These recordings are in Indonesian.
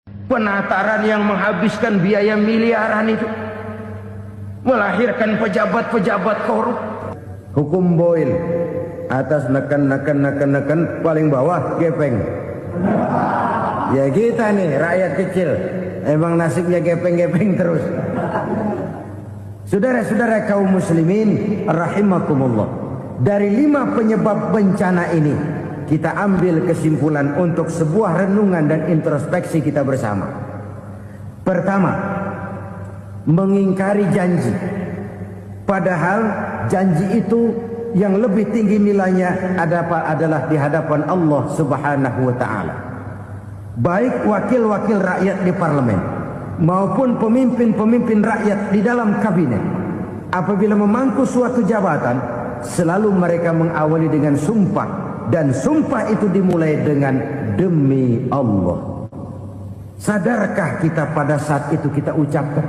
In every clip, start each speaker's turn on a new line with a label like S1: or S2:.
S1: Penataran yang menghabiskan biaya miliaran itu melahirkan pejabat-pejabat korup. Hukum Boyle, atas neken paling bawah gepeng. Ya kita nih rakyat kecil, emang nasibnya gepeng-gepeng terus. Saudara-saudara kaum muslimin rahimakumullah, dari 5 penyebab bencana ini kita ambil kesimpulan untuk sebuah renungan dan introspeksi kita bersama. Pertama, mengingkari janji. Padahal janji itu yang lebih tinggi nilainya adalah di hadapan Allah Subhanahu wa taala. Baik wakil-wakil rakyat di parlemen maupun pemimpin-pemimpin rakyat di dalam kabinet, apabila memangku suatu jabatan, selalu mereka mengawali dengan sumpah, dan sumpah itu dimulai dengan demi Allah. Sadarkah kita pada saat itu kita ucapkan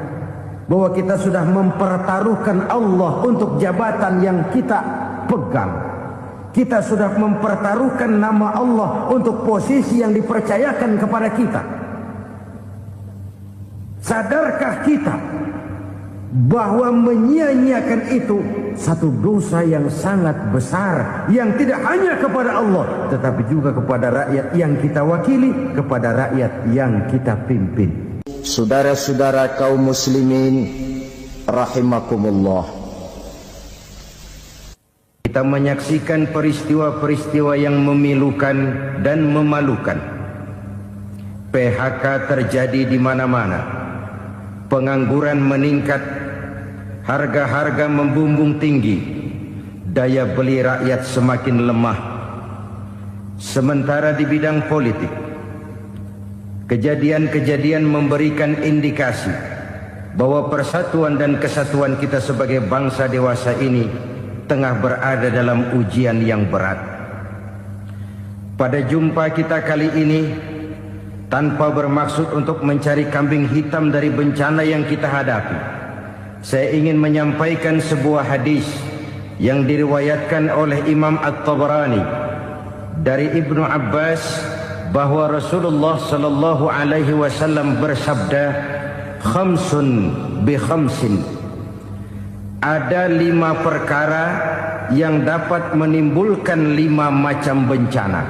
S1: bahwa kita sudah mempertaruhkan Allah untuk jabatan yang kita pegang? Kita sudah mempertaruhkan nama Allah untuk posisi yang dipercayakan kepada kita. Sadarkah kita bahwa menyia-nyiakan itu satu dosa yang sangat besar, yang tidak hanya kepada Allah tetapi juga kepada rakyat yang kita wakili, kepada rakyat yang kita pimpin. Saudara-saudara kaum muslimin rahimakumullah, kita menyaksikan peristiwa-peristiwa yang memilukan dan memalukan. PHK terjadi di mana-mana, pengangguran meningkat, harga-harga membumbung tinggi, daya beli rakyat semakin lemah. Sementara di bidang politik, kejadian-kejadian memberikan indikasi bahwa persatuan dan kesatuan kita sebagai bangsa dewasa ini tengah berada dalam ujian yang berat. Pada jumpa kita kali ini, tanpa bermaksud untuk mencari kambing hitam dari bencana yang kita hadapi, saya ingin menyampaikan sebuah hadis yang diriwayatkan oleh Imam At-Tabarani dari Ibnu Abbas, bahwa Rasulullah sallallahu alaihi wasallam bersabda, "Khamsun bi khamsin." Ada 5 perkara yang dapat menimbulkan 5 macam bencana.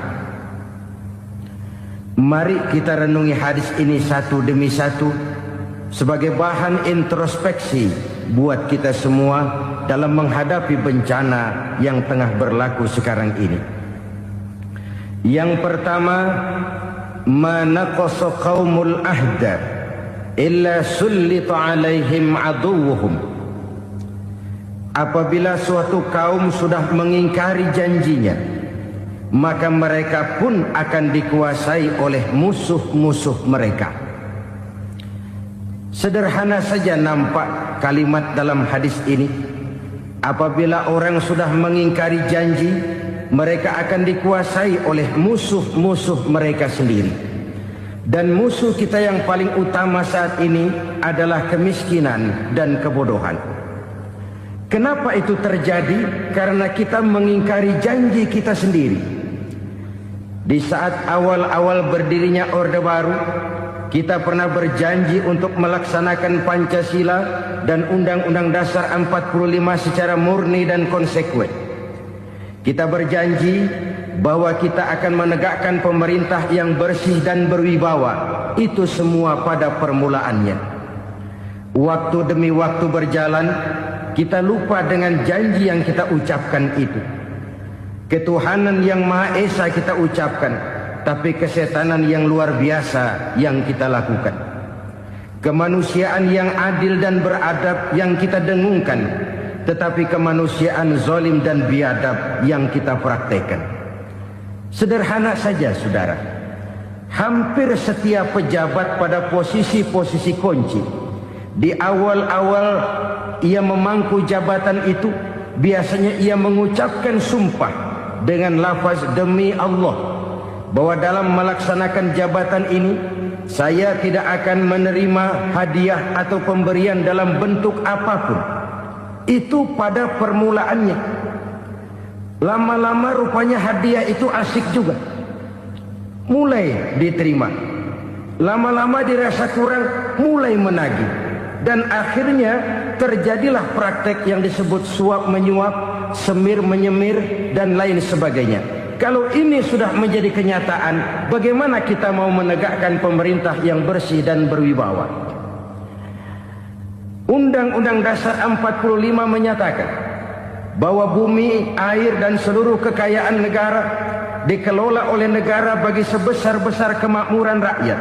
S1: Mari kita renungi hadis ini satu demi satu sebagai bahan introspeksi buat kita semua dalam menghadapi bencana yang tengah berlaku sekarang ini. Yang pertama, manaqasa qaumul ahda illa sullita alaihim aduwwuhum. Apabila suatu kaum sudah mengingkari janjinya, maka mereka pun akan dikuasai oleh musuh-musuh mereka. Sederhana saja nampak kalimat dalam hadis ini. Apabila orang sudah mengingkari janji, mereka akan dikuasai oleh musuh-musuh mereka sendiri. Dan musuh kita yang paling utama saat ini adalah kemiskinan dan kebodohan. Kenapa itu terjadi? Karena kita mengingkari janji kita sendiri. Di saat awal-awal berdirinya Orde Baru, kita pernah berjanji untuk melaksanakan Pancasila dan Undang-Undang Dasar 45 secara murni dan konsekuen. Kita berjanji bahwa kita akan menegakkan pemerintah yang bersih dan berwibawa. Itu semua pada permulaannya. Waktu demi waktu berjalan, kita lupa dengan janji yang kita ucapkan itu. Ketuhanan yang Maha Esa kita ucapkan, tapi kesetanan yang luar biasa yang kita lakukan. Kemanusiaan yang adil dan beradab yang kita dengungkan, tetapi kemanusiaan zalim dan biadab yang kita praktekkan. Sederhana saja saudara, hampir setiap pejabat pada posisi-posisi kunci, di awal-awal ia memangku jabatan itu, biasanya ia mengucapkan sumpah dengan lafaz demi Allah, bahwa dalam melaksanakan jabatan ini saya tidak akan menerima hadiah atau pemberian dalam bentuk apapun. Itu pada permulaannya. Lama-lama rupanya hadiah itu asik juga, mulai diterima. Lama-lama dirasa kurang, mulai menagih. Dan akhirnya terjadilah praktek yang disebut suap menyuap, semir menyemir, dan lain sebagainya. Kalau ini sudah menjadi kenyataan, bagaimana kita mau menegakkan pemerintah yang bersih dan berwibawa? Undang-Undang Dasar 45 menyatakan bahwa bumi, air, dan seluruh kekayaan negara dikelola oleh negara bagi sebesar-besar kemakmuran rakyat.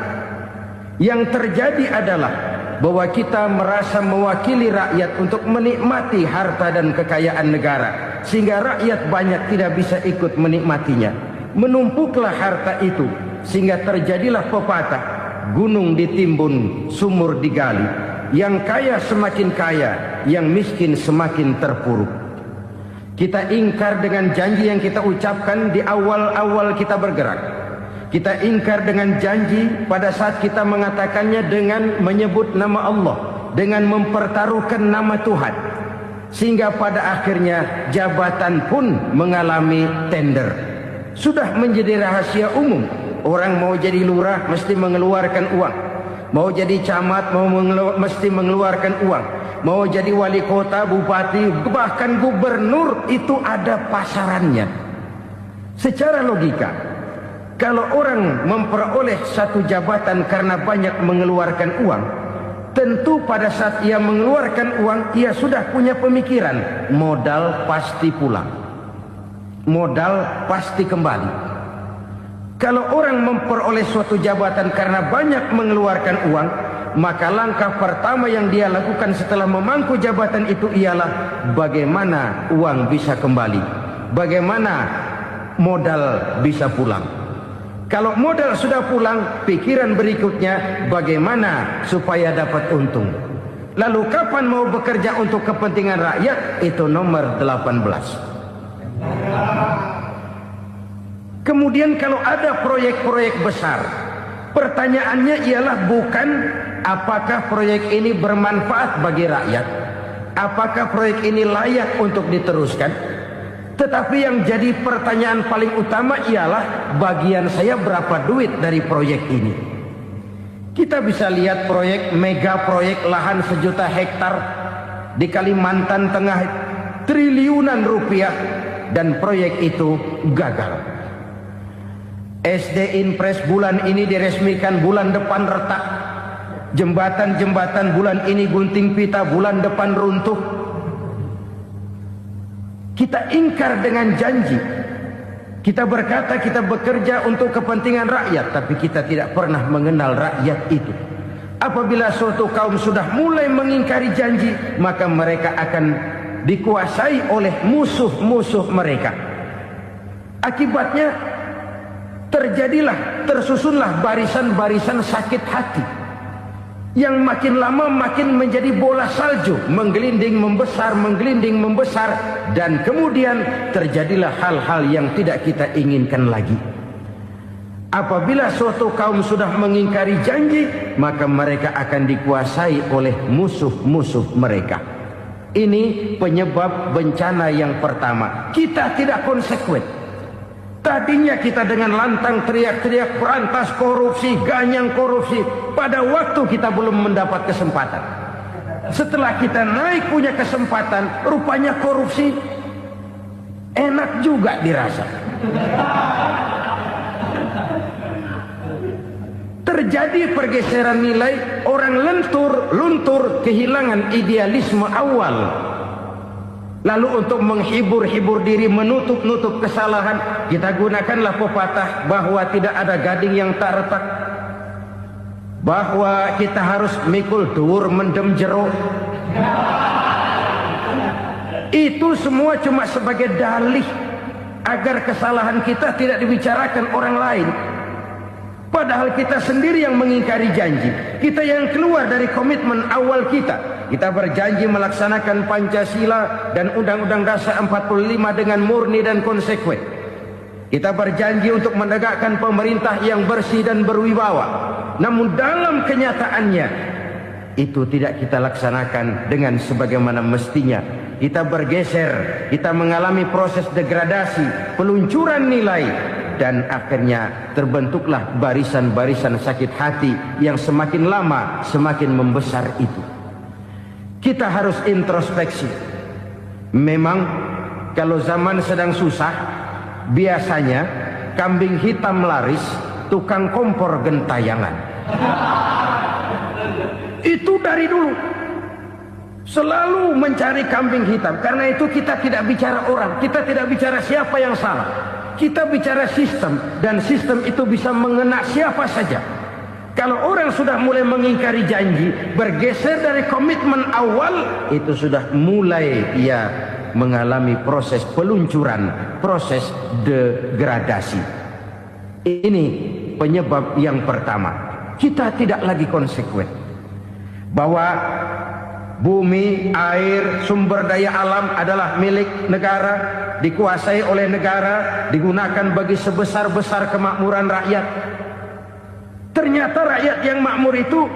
S1: Yang terjadi adalah bahwa kita merasa mewakili rakyat untuk menikmati harta dan kekayaan negara, sehingga rakyat banyak tidak bisa ikut menikmatinya. Menumpuklah harta itu sehingga terjadilah pepatah, gunung ditimbun, sumur digali. Yang kaya semakin kaya, yang miskin semakin terpuruk. Kita ingkar dengan janji yang kita ucapkan di awal-awal kita bergerak. Kita ingkar dengan janji pada saat kita mengatakannya dengan menyebut nama Allah, dengan mempertaruhkan nama Tuhan. Sehingga pada akhirnya jabatan pun mengalami tender. Sudah menjadi rahasia umum. Orang mau jadi lurah mesti mengeluarkan uang. Mau jadi camat mesti mengeluarkan uang. Mau jadi wali kota, bupati, bahkan gubernur, itu ada pasarannya. Secara logika, kalau orang memperoleh satu jabatan karena banyak mengeluarkan uang, tentu pada saat ia mengeluarkan uang, ia sudah punya pemikiran, modal pasti pulang, modal pasti kembali. Kalau orang memperoleh suatu jabatan karena banyak mengeluarkan uang, maka langkah pertama yang dia lakukan setelah memangku jabatan itu ialah bagaimana uang bisa kembali, bagaimana modal bisa pulang. Kalau modal sudah pulang, pikiran berikutnya bagaimana supaya dapat untung. Lalu kapan mau bekerja untuk kepentingan rakyat? Itu nomor 18. Kemudian kalau ada proyek-proyek besar, pertanyaannya ialah bukan apakah proyek ini bermanfaat bagi rakyat, apakah proyek ini layak untuk diteruskan. Tetapi yang jadi pertanyaan paling utama ialah bagian saya berapa duit dari proyek ini. Kita bisa lihat proyek, mega proyek lahan 1 juta hektar di Kalimantan Tengah, triliunan rupiah, dan proyek itu gagal. SD Inpres bulan ini diresmikan, bulan depan retak. Jembatan-jembatan bulan ini gunting pita, bulan depan runtuh. Kita ingkar dengan janji. Kita berkata kita bekerja untuk kepentingan rakyat, tapi kita tidak pernah mengenal rakyat itu. Apabila suatu kaum sudah mulai mengingkari janji, maka mereka akan dikuasai oleh musuh-musuh mereka. Akibatnya tersusunlah barisan-barisan sakit hati, yang makin lama makin menjadi bola salju, menggelinding membesar, dan kemudian terjadilah hal-hal yang tidak kita inginkan lagi. Apabila suatu kaum sudah mengingkari janji, maka mereka akan dikuasai oleh musuh-musuh mereka. Ini penyebab bencana yang pertama. Kita tidak konsekuen. Tadinya kita dengan lantang teriak-teriak berantas korupsi, ganyang korupsi. Pada waktu kita belum mendapat kesempatan. Setelah kita naik punya kesempatan, rupanya korupsi enak juga dirasa. Terjadi pergeseran nilai, orang luntur, kehilangan idealisme awal. Lalu untuk menghibur-hibur diri, menutup-nutup kesalahan, kita gunakanlah pepatah bahwa tidak ada gading yang tak retak, bahwa kita harus mikul dur mendem jero. Itu semua cuma sebagai dalih agar kesalahan kita tidak dibicarakan orang lain. Padahal kita sendiri yang mengingkari janji. Kita yang keluar dari komitmen awal kita. Kita berjanji melaksanakan Pancasila dan Undang-Undang Dasar 45 dengan murni dan konsekuen. Kita berjanji untuk menegakkan pemerintah yang bersih dan berwibawa. Namun dalam kenyataannya itu tidak kita laksanakan dengan sebagaimana mestinya. Kita bergeser, kita mengalami proses degradasi, peluncuran nilai, dan akhirnya terbentuklah barisan-barisan sakit hati yang semakin lama semakin membesar itu. Kita harus introspeksi. Memang kalau zaman sedang susah, biasanya kambing hitam laris, tukang kompor gentayangan. Itu dari dulu selalu mencari kambing hitam. Karena itu kita tidak bicara orang, kita tidak bicara siapa yang salah, kita bicara sistem, dan sistem itu bisa mengena siapa saja. Kalau orang sudah mulai mengingkari janji, bergeser dari komitmen awal, itu sudah mulai ia mengalami proses peluncuran, proses degradasi. Ini penyebab yang pertama. Kita tidak lagi konsekuen bahwa bumi, air, sumber daya alam adalah milik negara, dikuasai oleh negara, digunakan bagi sebesar-besar kemakmuran rakyat. Ternyata rakyat yang makmur itu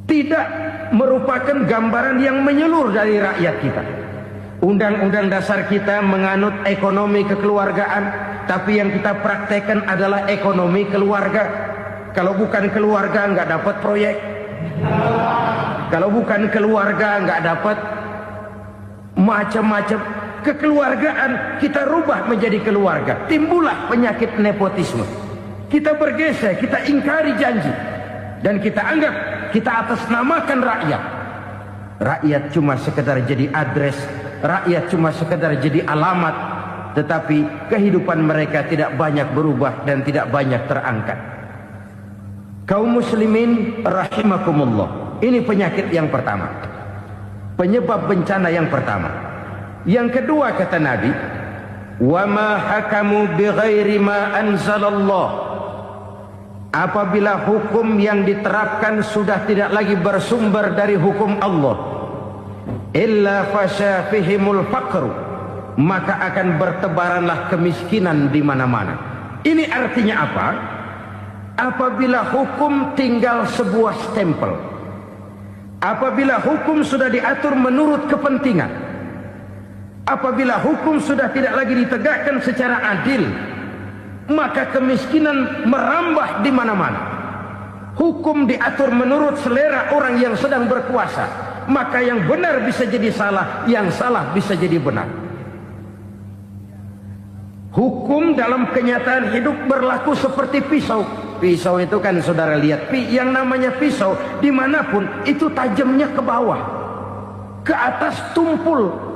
S1: tidak merupakan gambaran yang menyeluruh dari rakyat kita. Undang-undang dasar kita menganut ekonomi kekeluargaan, tapi yang kita praktekkan adalah ekonomi keluarga. Kalau bukan keluarga nggak dapat proyek. Kalau bukan keluarga nggak dapat macam-macam. Kekeluargaan kita rubah menjadi keluarga. Timbullah penyakit nepotisme. Kita bergeser, kita ingkari janji, dan kita anggap kita atasnamakan rakyat. Rakyat cuma sekedar jadi address, rakyat cuma sekedar jadi alamat, tetapi kehidupan mereka tidak banyak berubah dan tidak banyak terangkat. Kaum muslimin rahimakumullah, ini penyakit yang pertama, penyebab bencana yang pertama. Yang kedua, kata Nabi, wa ma hakamu bighairi ma anzalallah. Apabila hukum yang diterapkan sudah tidak lagi bersumber dari hukum Allah, illa fasya fihimul faqru, maka akan bertebaranlah kemiskinan di mana-mana. Ini artinya apa? Apabila hukum tinggal sebuah stempel, apabila hukum sudah diatur menurut kepentingan, apabila hukum sudah tidak lagi ditegakkan secara adil, maka kemiskinan merambah di mana-mana. Hukum diatur menurut selera orang yang sedang berkuasa, maka yang benar bisa jadi salah, yang salah bisa jadi benar. Hukum dalam kenyataan hidup berlaku seperti pisau. Pisau itu kan saudara lihat, yang namanya pisau dimanapun itu tajamnya ke bawah, ke atas tumpul.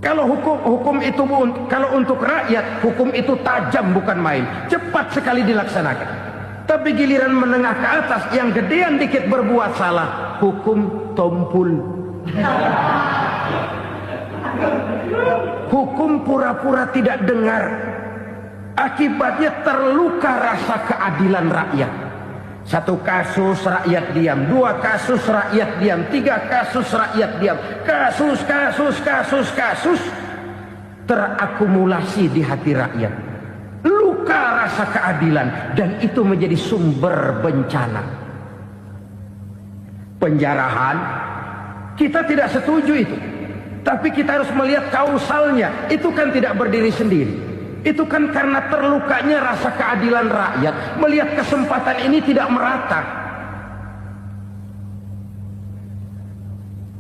S1: Kalau hukum itu, kalau untuk rakyat, hukum itu tajam bukan main, cepat sekali dilaksanakan. Tapi giliran menengah ke atas, yang gedean dikit berbuat salah, hukum tumpul. Hukum pura-pura tidak dengar. Akibatnya terluka rasa keadilan rakyat. Satu kasus rakyat diam, dua kasus rakyat diam, tiga kasus rakyat diam, kasus terakumulasi di hati rakyat. Luka rasa keadilan, dan itu menjadi sumber bencana. Penjarahan, kita tidak setuju itu, tapi kita harus melihat kausalnya. Itu kan tidak berdiri sendiri. Itu kan karena terlukanya rasa keadilan rakyat, melihat kesempatan ini tidak merata.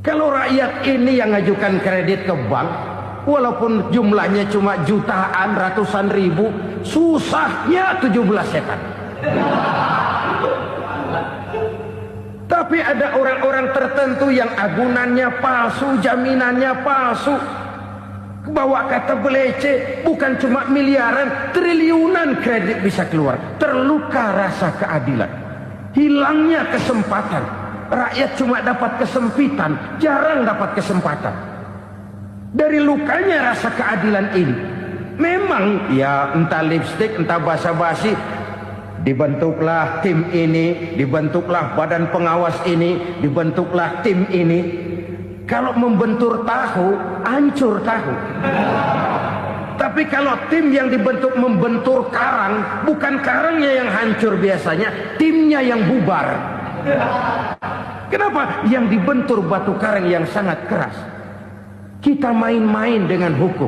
S1: Kalau rakyat ini yang ngajukan kredit ke bank, walaupun jumlahnya cuma jutaan, ratusan ribu, susahnya 17 setan. Tapi ada orang-orang tertentu yang agunannya palsu, jaminannya palsu, bawa kata belece, bukan cuma miliaran, triliunan kredit bisa keluar. Terluka rasa keadilan, hilangnya kesempatan. Rakyat cuma dapat kesempitan, jarang dapat kesempatan. Dari lukanya rasa keadilan ini, memang ya entah lipstik, entah basa-basi, dibentuklah tim ini, dibentuklah badan pengawas ini, dibentuklah tim ini. Kalau membentur tahu, hancur tahu. Tapi kalau tim yang dibentuk membentur karang, bukan karangnya yang hancur biasanya, timnya yang bubar. Kenapa? Yang dibentur batu karang yang sangat keras. Kita main-main dengan hukum.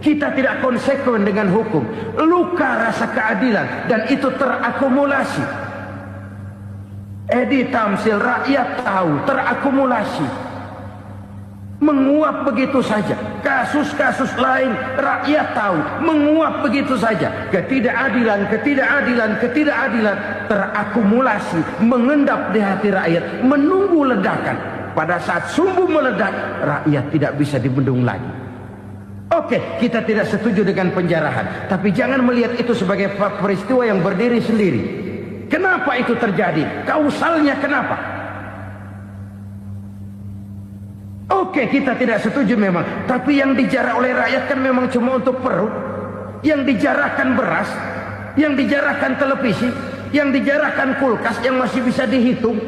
S1: Kita tidak konsekuen dengan hukum. Luka rasa keadilan dan itu terakumulasi. Edi Tamsil, rakyat tahu, terakumulasi. Menguap begitu saja. Kasus-kasus lain rakyat tahu, menguap begitu saja. Ketidakadilan terakumulasi, mengendap di hati rakyat, menunggu ledakan. Pada saat sumbu meledak, rakyat tidak bisa dibendung lagi. Oke, kita tidak setuju dengan penjarahan, tapi jangan melihat itu sebagai peristiwa yang berdiri sendiri. Kenapa itu terjadi? Kausalnya kenapa? Oke, kita tidak setuju memang, tapi yang dijarah oleh rakyat kan memang cuma untuk perut. Yang dijarahkan beras, yang dijarahkan televisi, yang dijarahkan kulkas yang masih bisa dihitung,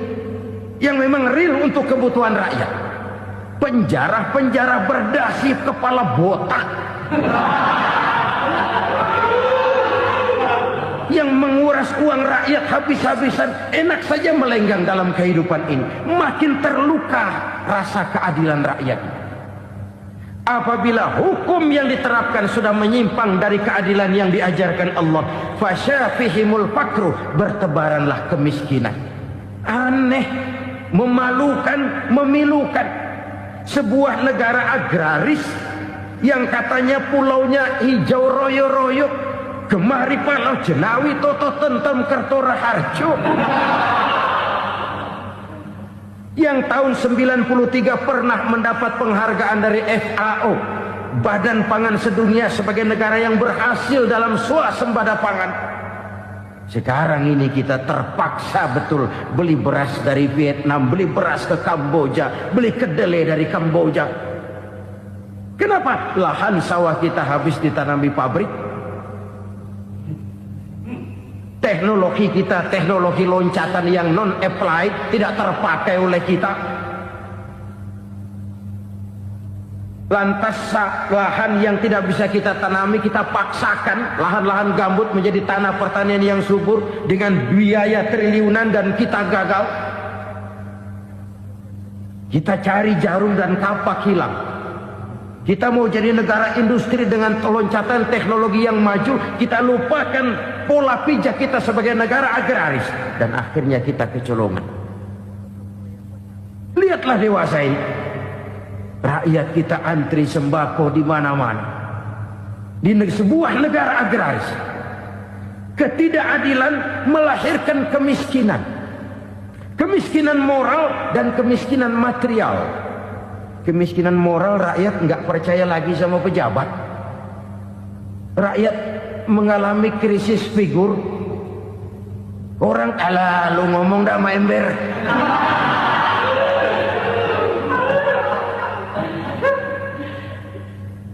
S1: yang memang real untuk kebutuhan rakyat. Penjara berdasi kepala botak yang menguras uang rakyat habis-habisan, enak saja melenggang dalam kehidupan ini. Makin terluka rasa keadilan rakyat. Apabila hukum yang diterapkan sudah menyimpang dari keadilan yang diajarkan Allah, fasyafihimul fakru, bertebaranlah kemiskinan. Aneh, memalukan, memilukan. Sebuah negara agraris yang katanya pulaunya hijau royo-royo, gemari palau jenawi toto tentem kertora harjo, yang tahun 93 pernah mendapat penghargaan dari FAO, Badan Pangan Sedunia, sebagai negara yang berhasil dalam swasembada pangan. Sekarang ini kita terpaksa betul beli beras dari Vietnam, beli beras ke Kamboja, beli kedelai dari Kamboja. Kenapa? Lahan sawah kita habis ditanami pabrik. Teknologi kita, teknologi loncatan yang non-applied, tidak terpakai oleh kita. Lantas lahan yang tidak bisa kita tanami, kita paksakan lahan-lahan gambut menjadi tanah pertanian yang subur dengan biaya triliunan, dan kita gagal. Kita cari jarum dan kapak hilang. Kita mau jadi negara industri dengan loncatan teknologi yang maju, kita lupakan pola pijak kita sebagai negara agraris, dan akhirnya kita kecolongan. Lihatlah dewasa ini. Rakyat kita antri sembako di mana-mana. Di sebuah negara agraris. Ketidakadilan melahirkan kemiskinan. Kemiskinan moral dan kemiskinan material. Kemiskinan moral, rakyat nggak percaya lagi sama pejabat. Rakyat mengalami krisis figur. Orang, alah lu ngomong dah sama ember.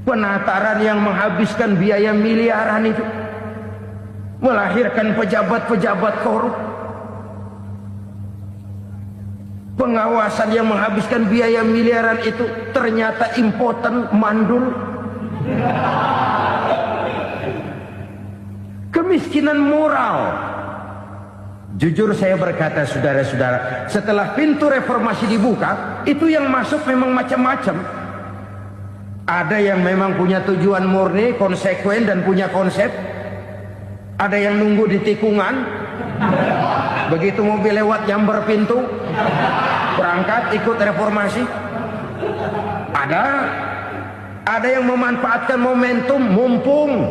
S1: Penataran yang menghabiskan biaya miliaran itu melahirkan pejabat-pejabat korup. Pengawasan yang menghabiskan biaya miliaran itu ternyata impoten, mandul. Kemiskinan moral. Jujur saya berkata, saudara-saudara, setelah pintu reformasi dibuka, itu yang masuk memang macam-macam. Ada yang memang punya tujuan murni, konsekuen dan punya konsep. Ada yang nunggu di tikungan, begitu mobil lewat nyamber pintu, berangkat ikut reformasi. Ada yang memanfaatkan momentum, mumpung,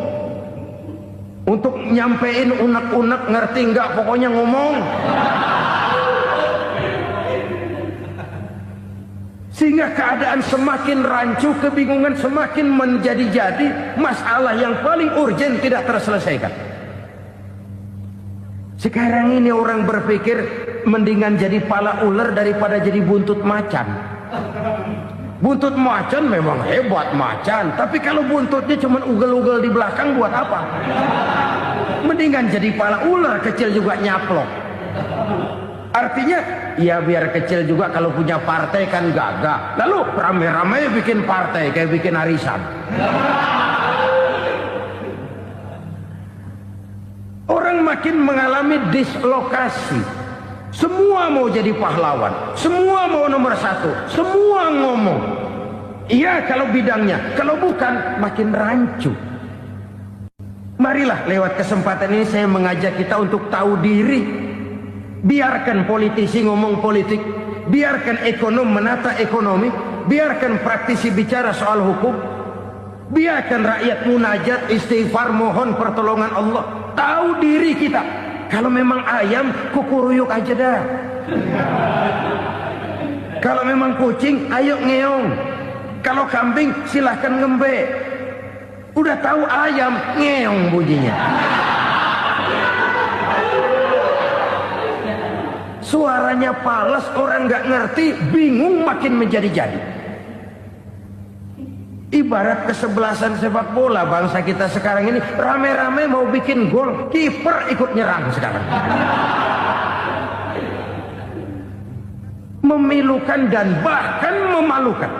S1: untuk nyampein unek-unek, ngerti nggak, pokoknya ngomong. Sehingga keadaan semakin rancu, kebingungan semakin menjadi-jadi, masalah yang paling urgen tidak terselesaikan. Sekarang ini orang berpikir mendingan jadi pala ular daripada jadi buntut macan. Buntut macan memang hebat macan, tapi kalau buntutnya cuma ugel-ugel di belakang buat apa? Mendingan jadi pala ular, kecil juga nyaplok. Artinya, ya biar kecil juga kalau punya partai kan gagah. Lalu rame-rame bikin partai kayak bikin arisan. Orang makin mengalami dislokasi. Semua mau jadi pahlawan, semua mau nomor satu, semua ngomong. Iya kalau bidangnya, kalau bukan makin rancu. Marilah lewat kesempatan ini saya mengajak kita untuk tahu diri. Biarkan politisi ngomong politik, biarkan ekonom menata ekonomi, biarkan praktisi bicara soal hukum, biarkan rakyat munajat, istighfar, mohon pertolongan Allah. Tahu diri kita. Kalau memang ayam, kukuruyuk aja dah. Kalau memang kucing, ayo ngeong. Kalau kambing, silahkan ngembe. Udah tahu ayam, ngeong bunyinya. Suaranya palas, orang nggak ngerti, bingung makin menjadi-jadi. Ibarat kesebelasan sepak bola bangsa kita sekarang ini, rame-rame mau bikin gol, kiper ikut nyerang sekarang. Memilukan dan bahkan memalukan.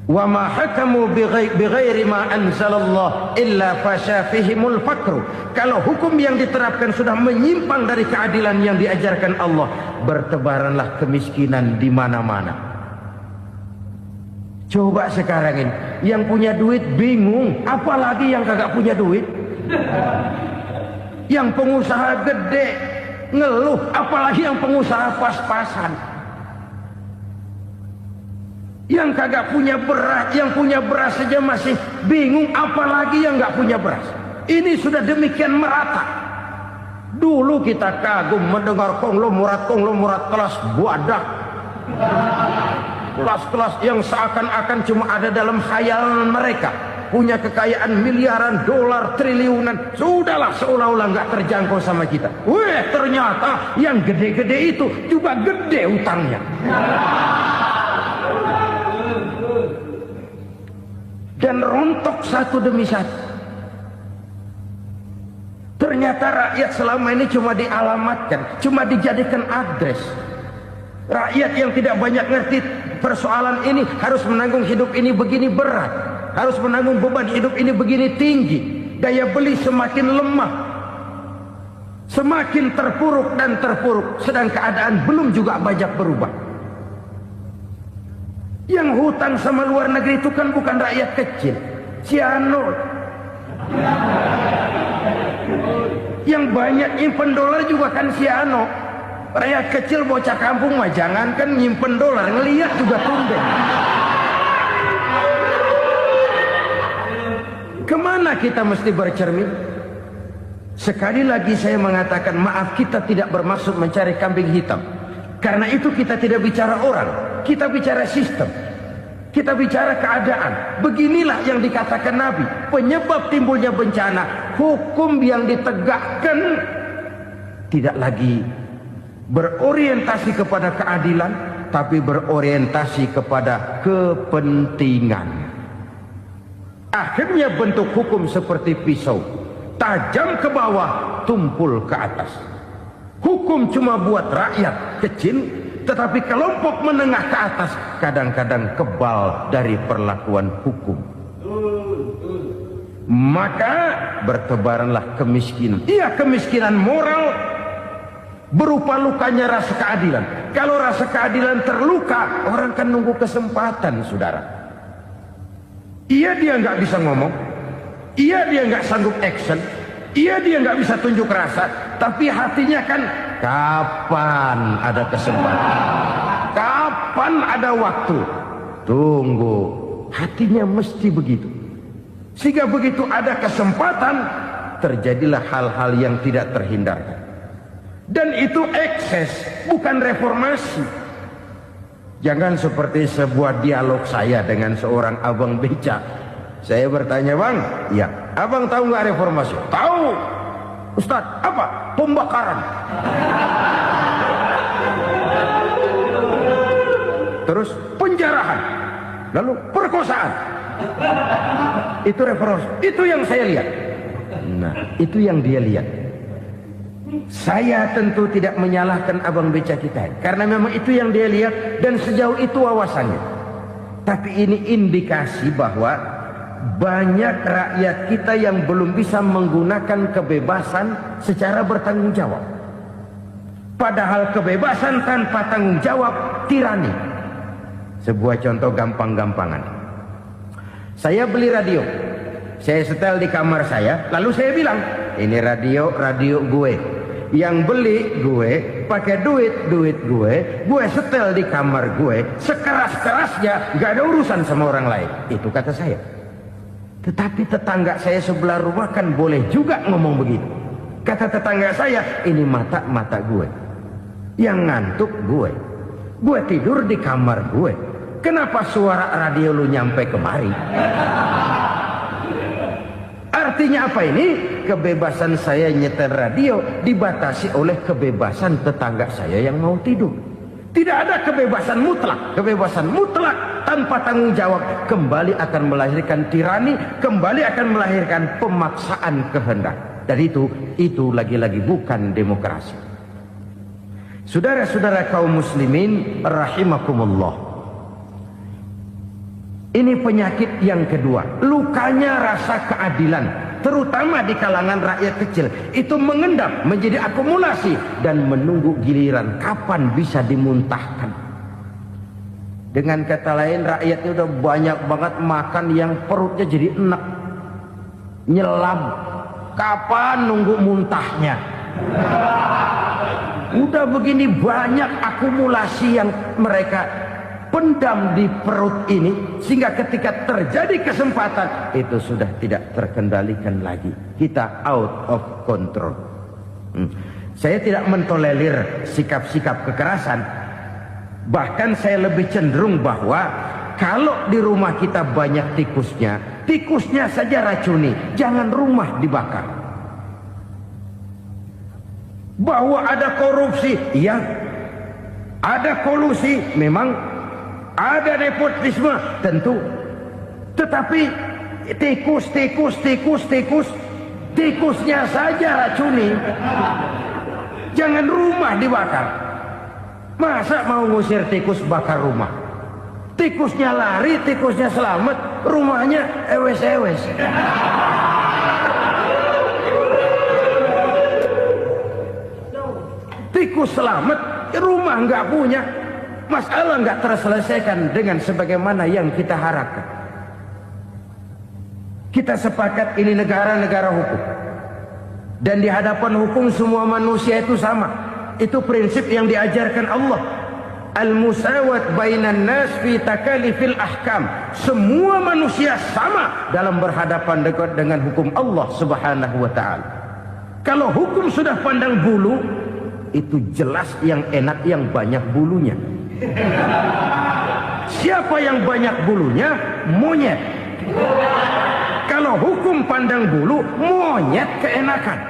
S1: Wa ma hakamu bighairi ma anzalallah illa fasha fihimul fakru. Kalau hukum yang diterapkan sudah menyimpang dari keadilan yang diajarkan Allah, bertebaranlah kemiskinan di mana-mana. Coba sekarang ini yang punya duit bingung, apalagi yang kagak punya duit. Yang pengusaha gede ngeluh, apalagi yang pengusaha pas-pasan. Yang kagak punya beras, yang punya beras saja masih bingung, apalagi yang nggak punya beras. Ini sudah demikian merata. Dulu kita kagum mendengar konglomerat kelas buadak, kelas-kelas yang seakan-akan cuma ada dalam khayalan mereka, punya kekayaan miliaran dolar, triliunan. Sudahlah, seolah-olah nggak terjangkau sama kita. Weh, ternyata yang gede-gede itu juga gede utangnya. Dan rontok satu demi satu. Ternyata rakyat selama ini cuma dialamatkan, cuma dijadikan adres. Rakyat yang tidak banyak ngerti persoalan ini harus menanggung hidup ini begini berat, harus menanggung beban hidup ini begini tinggi. Daya beli semakin lemah, semakin terpuruk dan terpuruk, sedang keadaan belum juga banyak berubah. Yang hutang sama luar negeri itu kan bukan rakyat kecil, Ciano. Yang banyak nyimpen dolar juga kan Ciano. Rakyat kecil bocah kampung mah jangankan nyimpen dolar, ngelihat juga tumben. Kemana kita mesti bercermin? Sekali lagi saya mengatakan maaf, kita tidak bermaksud mencari kambing hitam. Karena itu kita tidak bicara orang, kita bicara sistem, kita bicara keadaan. Beginilah yang dikatakan Nabi, penyebab timbulnya bencana, hukum yang ditegakkan tidak lagi berorientasi kepada keadilan, tapi berorientasi kepada kepentingan. Akhirnya bentuk hukum seperti pisau, tajam ke bawah, tumpul ke atas. Hukum cuma buat rakyat kecil, tetapi kelompok menengah ke atas kadang-kadang kebal dari perlakuan hukum. Maka bertebaranlah kemiskinan. Iya, kemiskinan moral berupa lukanya rasa keadilan. Kalau rasa keadilan terluka, orang kan nunggu kesempatan, saudara. Iya, dia nggak bisa ngomong. Iya, dia nggak sanggup action. Iya, dia nggak bisa tunjuk rasa, tapi hatinya kan kapan ada kesempatan, kapan ada waktu, tunggu. Hatinya mesti begitu. Sehingga begitu ada kesempatan, terjadilah hal-hal yang tidak terhindarkan. Dan itu ekses, bukan reformasi. Jangan seperti sebuah dialog saya dengan seorang abang beca. Saya bertanya, bang, ya, abang tahu nggak reformasi? Tahu. Ustaz, apa? Pembakaran. Terus penjarahan. Lalu perkosaan. Itu reformasi. Itu yang saya lihat. Nah, itu yang dia lihat. Saya tentu tidak menyalahkan abang beca kita, karena memang itu yang dia lihat dan sejauh itu wawasannya. Tapi ini indikasi bahwa banyak rakyat kita yang belum bisa menggunakan kebebasan secara bertanggung jawab. Padahal kebebasan tanpa tanggung jawab tirani. Sebuah contoh gampang-gampangan. Saya beli radio, saya setel di kamar saya, lalu saya bilang, ini radio gue. Yang beli gue, pakai duit gue setel di kamar gue, sekeras-kerasnya, gak ada urusan sama orang lain. Itu kata saya. Tetapi tetangga saya sebelah rumah kan boleh juga ngomong begitu. Kata tetangga saya, ini mata gue, yang ngantuk gue tidur di kamar gue, kenapa suara radio lu nyampe kemari? Artinya apa ini? Kebebasan saya nyetel radio dibatasi oleh kebebasan tetangga saya yang mau tidur. Tidak ada kebebasan mutlak. Kebebasan mutlak tanpa tanggung jawab kembali akan melahirkan tirani, kembali akan melahirkan pemaksaan kehendak. Dan itu lagi-lagi bukan demokrasi. Saudara-saudara kaum muslimin rahimakumullah. Ini penyakit yang kedua, lukanya rasa keadilan, terutama di kalangan rakyat kecil. Itu mengendap menjadi akumulasi dan menunggu giliran kapan bisa dimuntahkan. Dengan kata lain, rakyatnya udah banyak banget makan yang perutnya jadi enak, nyelam. Kapan nunggu muntahnya? Udah begini banyak akumulasi yang mereka pendam di perut ini, sehingga ketika terjadi kesempatan itu sudah tidak terkendalikan lagi. Kita out of control. Saya tidak mentolerir sikap-sikap kekerasan. Bahkan saya lebih cenderung bahwa kalau di rumah kita banyak tikusnya saja racuni, jangan rumah dibakar. Bahwa ada korupsi, ya, ada kolusi, memang ada nepotisme, tentu. Tetapi tikusnya saja racuni, jangan rumah dibakar. Masa mau ngusir tikus bakar rumah? Tikusnya lari, tikusnya selamat, rumahnya ewes-ewes. Tikus selamat, rumah nggak punya, masalah nggak terselesaikan dengan sebagaimana yang kita harapkan. Kita sepakat ini negara hukum, dan di hadapan hukum semua manusia itu sama. Itu prinsip yang diajarkan Allah. Al-musawat bainan nas fi takalifil ahkam. Semua manusia sama dalam berhadapan dengan hukum Allah Subhanahu wa taala. Kalau hukum sudah pandang bulu, itu jelas yang enak yang banyak bulunya. Siapa yang banyak bulunya? Monyet. Kalau hukum pandang bulu, monyet keenakan.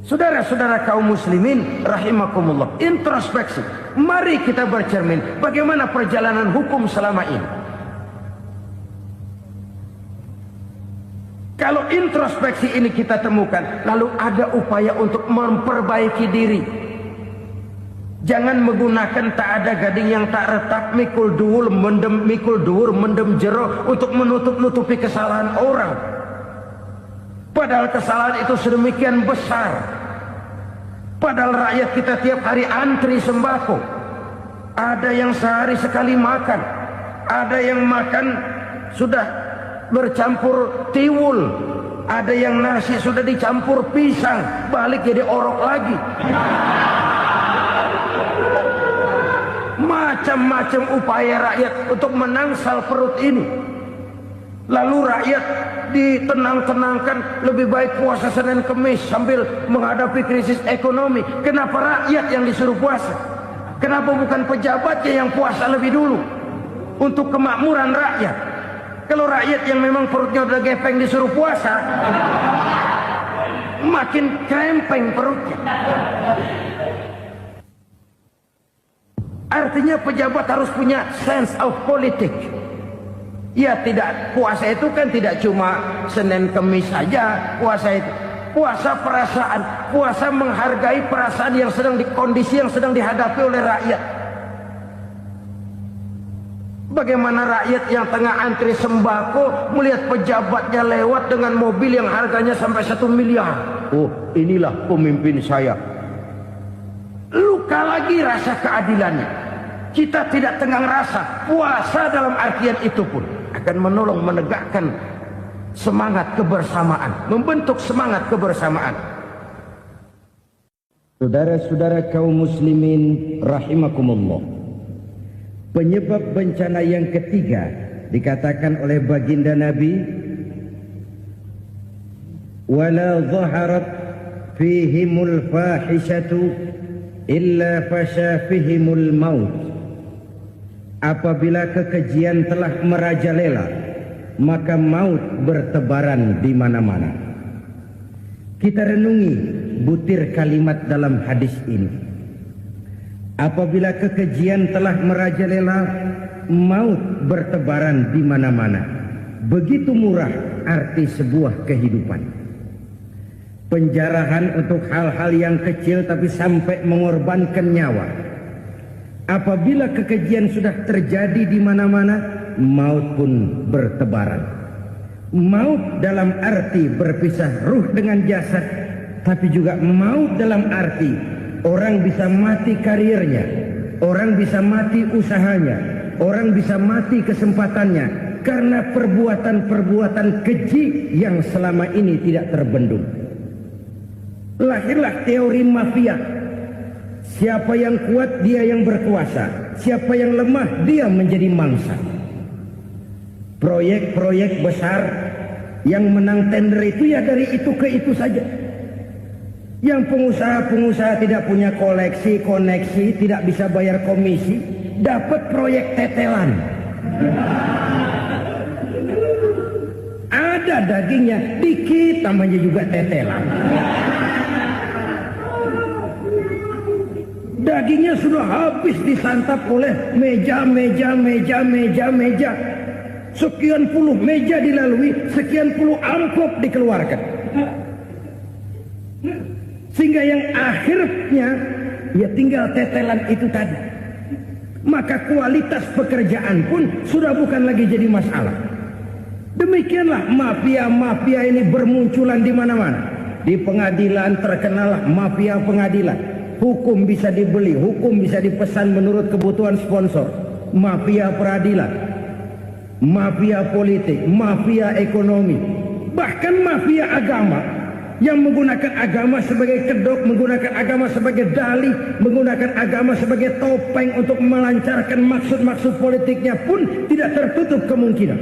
S1: Saudara-saudara kaum muslimin rahimakumullah, introspeksi. Mari kita bercermin bagaimana perjalanan hukum selama ini. Kalau introspeksi ini kita temukan, lalu ada upaya untuk memperbaiki diri. Jangan menggunakan tak ada gading yang tak retak, mikul duwur mendem jero untuk menutupi kesalahan orang. Padahal kesalahan itu sedemikian besar. Padahal rakyat kita tiap hari antri sembako. Ada yang sehari sekali makan, ada yang makan sudah bercampur tiwul, ada yang nasi sudah dicampur pisang, balik jadi orok lagi. Macam-macam upaya rakyat untuk menangsal perut ini. Lalu rakyat ditenang-tenangkan, lebih baik puasa Senin Kemis sambil menghadapi krisis ekonomi. Kenapa rakyat yang disuruh puasa? Kenapa bukan pejabatnya yang puasa lebih dulu untuk kemakmuran rakyat? Kalau rakyat yang memang perutnya udah gepeng disuruh puasa, makin krempeng perutnya. Artinya pejabat harus punya sense of politics. Ya, tidak, puasa itu kan tidak cuma Senin Kemis saja. Puasa itu puasa perasaan, puasa menghargai perasaan yang sedang kondisi yang sedang dihadapi oleh rakyat. Bagaimana rakyat yang tengah antri sembako melihat pejabatnya lewat dengan mobil yang harganya sampai 1 miliar. Oh, inilah pemimpin saya. Luka lagi rasa keadilannya. kita tidak tenggang rasa. Puasa dalam artian itu pun akan menolong menegakkan semangat kebersamaan, membentuk semangat kebersamaan. Saudara-saudara kaum muslimin rahimakumullah, penyebab bencana yang ketiga dikatakan oleh baginda Nabi, wala zaharat fihimul fahishatu illa fasha fihimul maut. Apabila kekejian telah merajalela, maka maut bertebaran di mana-mana. Kita renungi butir kalimat dalam hadis ini. Apabila kekejian telah merajalela, maut bertebaran di mana-mana. Begitu murah arti sebuah kehidupan. Penjarahan untuk hal-hal yang kecil tapi sampai mengorbankan nyawa. Apabila kekejian sudah terjadi di mana-mana, maut pun bertebaran. Maut dalam arti berpisah ruh dengan jasad, tapi juga maut dalam arti orang bisa mati karirnya, orang bisa mati usahanya, orang bisa mati kesempatannya karena perbuatan-perbuatan keji yang selama ini tidak terbendung. Lahirlah teori mafia. Siapa yang kuat dia yang berkuasa, siapa yang lemah dia menjadi mangsa. Proyek-proyek besar yang menang tender itu ya dari itu ke itu saja. Yang pengusaha-pengusaha tidak punya koleksi, koneksi, tidak bisa bayar komisi, dapat proyek tetelan. Ada dagingnya, dikit namanya juga tetelan. Dagingnya sudah habis disantap oleh meja. Sekian puluh meja dilalui, sekian puluh amplop dikeluarkan. Sehingga yang akhirnya ya tinggal tetelan itu tadi. Maka kualitas pekerjaan pun sudah bukan lagi jadi masalah. Demikianlah mafia-mafia ini bermunculan di mana-mana. Di pengadilan terkenal mafia pengadilan. Hukum bisa dibeli, hukum bisa dipesan menurut kebutuhan sponsor. Mafia peradilan, mafia politik, mafia ekonomi, bahkan mafia agama yang menggunakan agama sebagai kedok, menggunakan agama sebagai dalih, menggunakan agama sebagai topeng untuk melancarkan maksud-maksud politiknya pun tidak tertutup kemungkinan.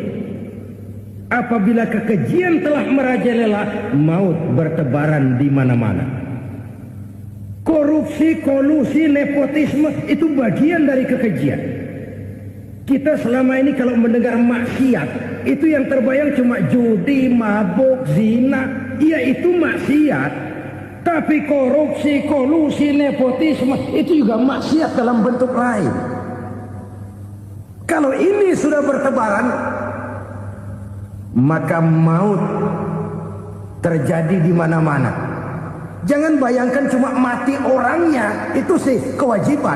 S1: Apabila kekejian telah merajalela, maut bertebaran di mana-mana. Korupsi, kolusi, nepotisme itu bagian dari kekejian. Kita selama ini kalau mendengar maksiat, itu yang terbayang cuma judi, mabuk, zina. Iya itu maksiat. Tapi korupsi, kolusi, nepotisme itu juga maksiat dalam bentuk lain. Kalau ini sudah bertebaran, maka maut terjadi di mana-mana. Jangan bayangkan cuma mati orangnya, itu sih kewajiban.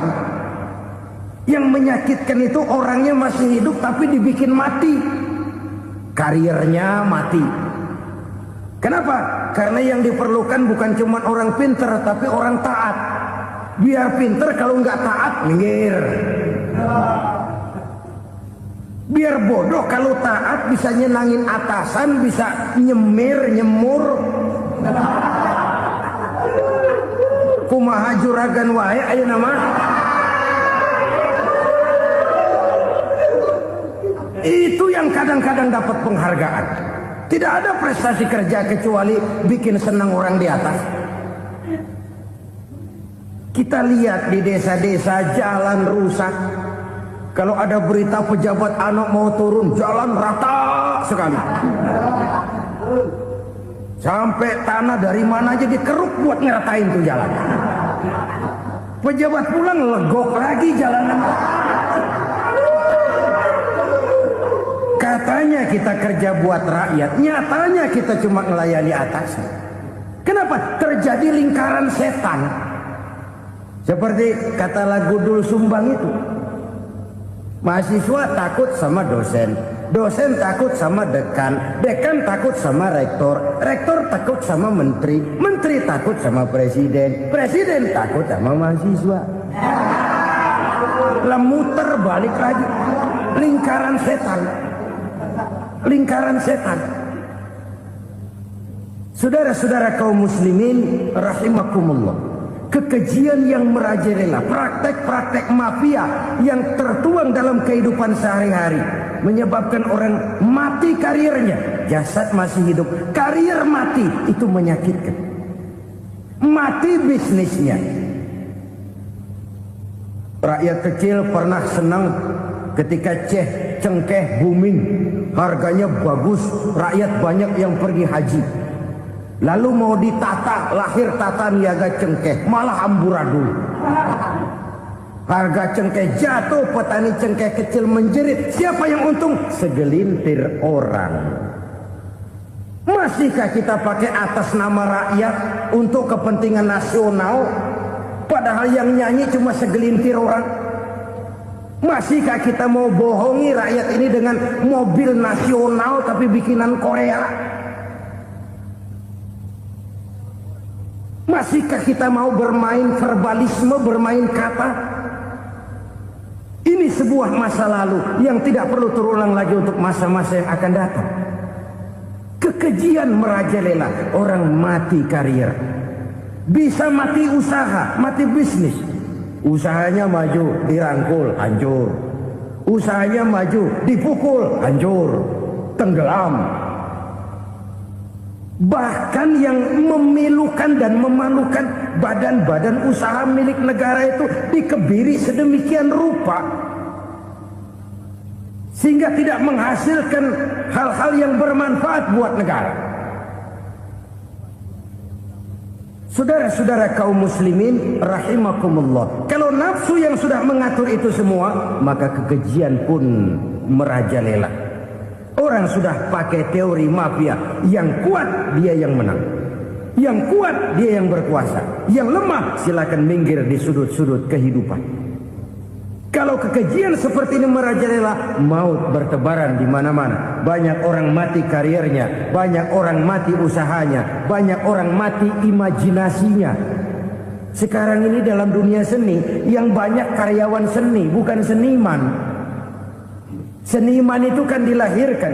S1: Yang menyakitkan itu orangnya masih hidup tapi dibikin mati. Karirnya mati. Kenapa? Karena yang diperlukan bukan cuma orang pinter tapi orang taat. Biar pinter, kalau nggak taat minggir. Biar bodoh, kalau taat bisa nyenangin atasan, bisa nyemir, nyemur. Kumaha juragan wae ayo nama. Itu yang kadang-kadang dapat penghargaan. Tidak ada prestasi kerja kecuali bikin senang orang di atas. Kita lihat di desa-desa jalan rusak. Kalau ada berita pejabat anak mau turun, jalan rata sekali. Sampai tanah dari mana aja dikeruk buat ngeratain tuh jalan. Pejabat pulang legok lagi jalanan. Katanya kita kerja buat rakyat, nyatanya kita cuma melayani atasnya. Kenapa? Terjadi lingkaran setan. Seperti kata lagu Dul Sumbang itu. Mahasiswa takut sama dosen, dosen takut sama dekan, dekan takut sama rektor, rektor takut sama menteri, menteri takut sama presiden, presiden takut sama mahasiswa. Lah muter balik lagi. Lingkaran setan. Lingkaran setan. Saudara-saudara kaum muslimin rahimakumullah. Kekejian yang merajalela, praktek-praktek mafia yang tertuang dalam kehidupan sehari-hari menyebabkan orang mati karirnya, jasad masih hidup, karir mati, itu menyakitkan. Mati bisnisnya. Rakyat kecil pernah senang ketika cengkeh booming, harganya bagus, rakyat banyak yang pergi haji. Lalu mau ditata, lahir tata niaga cengkeh, malah amburadul. Harga cengkeh jatuh, petani cengkeh kecil menjerit. Siapa yang untung? Segelintir orang. Masihkah kita pakai atas nama rakyat untuk kepentingan nasional? Padahal yang nyanyi cuma segelintir orang. Masihkah kita mau bohongi rakyat ini dengan mobil nasional tapi bikinan Korea? Masihkah kita mau bermain verbalisme, bermain kata? Ini sebuah masa lalu yang tidak perlu terulang lagi untuk masa-masa yang akan datang. Kekejian merajalela, orang mati karir. Bisa mati usaha, mati bisnis. Usahanya maju, dirangkul, hancur. Usahanya maju, dipukul, hancur, tenggelam. Bahkan yang memilukan dan memalukan badan-badan usaha milik negara itu dikebiri sedemikian rupa sehingga tidak menghasilkan hal-hal yang bermanfaat buat negara. Saudara-saudara kaum muslimin rahimakumullah, kalau nafsu yang sudah mengatur itu semua, maka kekejian pun merajalela. Orang sudah pakai teori mafia, yang kuat dia yang menang, yang kuat dia yang berkuasa, yang lemah silakan minggir di sudut-sudut kehidupan. Kalau kekejian seperti ini merajalela, maut bertebaran di mana-mana. Banyak orang mati karirnya, banyak orang mati usahanya, banyak orang mati imajinasinya. Sekarang ini dalam dunia seni yang banyak karyawan seni, bukan seniman. Seniman itu kan dilahirkan.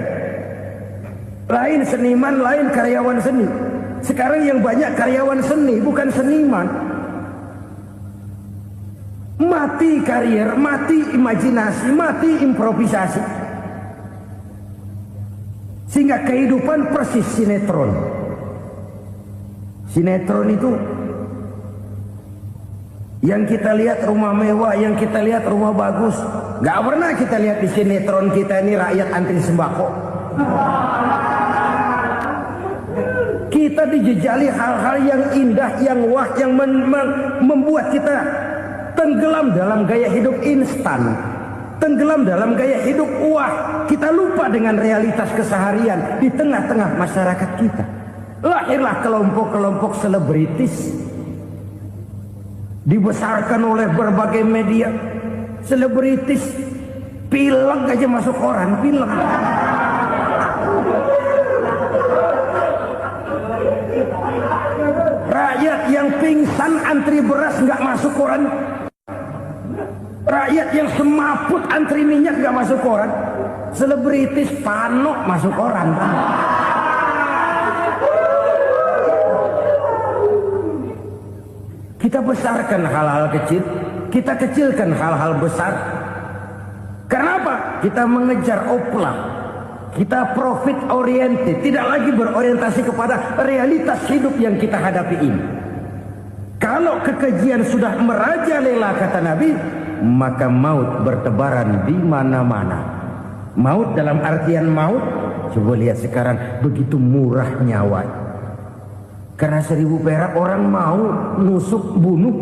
S1: Lain seniman, lain karyawan seni. Sekarang yang banyak karyawan seni, bukan seniman. Mati karir, mati imajinasi, mati improvisasi. Sehingga kehidupan persis sinetron. Sinetron itu yang kita lihat rumah mewah, yang kita lihat rumah bagus. Gak pernah kita lihat di sinetron kita ini rakyat antri sembako. Kita dijejali hal-hal yang indah, yang wah, yang membuat kita tenggelam dalam gaya hidup instan, tenggelam dalam gaya hidup wah. Kita lupa dengan realitas keseharian di tengah-tengah masyarakat kita. Lahirlah kelompok-kelompok selebritis, dibesarkan oleh berbagai media. Selebritis pilek aja masuk koran, pilek. Rakyat yang pingsan antri beras nggak masuk koran. Rakyat yang semaput antri minyak nggak masuk koran. Selebritis panok masuk koran. Kita besarkan hal-hal kecil, kita kecilkan hal-hal besar. Karena apa? Kita mengejar oplah. Kita profit oriented, tidak lagi berorientasi kepada realitas hidup yang kita hadapi ini. Kalau kekejian sudah merajalela, kata Nabi, maka maut bertebaran di mana-mana. Maut dalam artian maut, coba lihat sekarang begitu murah nyawa. Karena 1000 perak orang mau nusuk bunuh.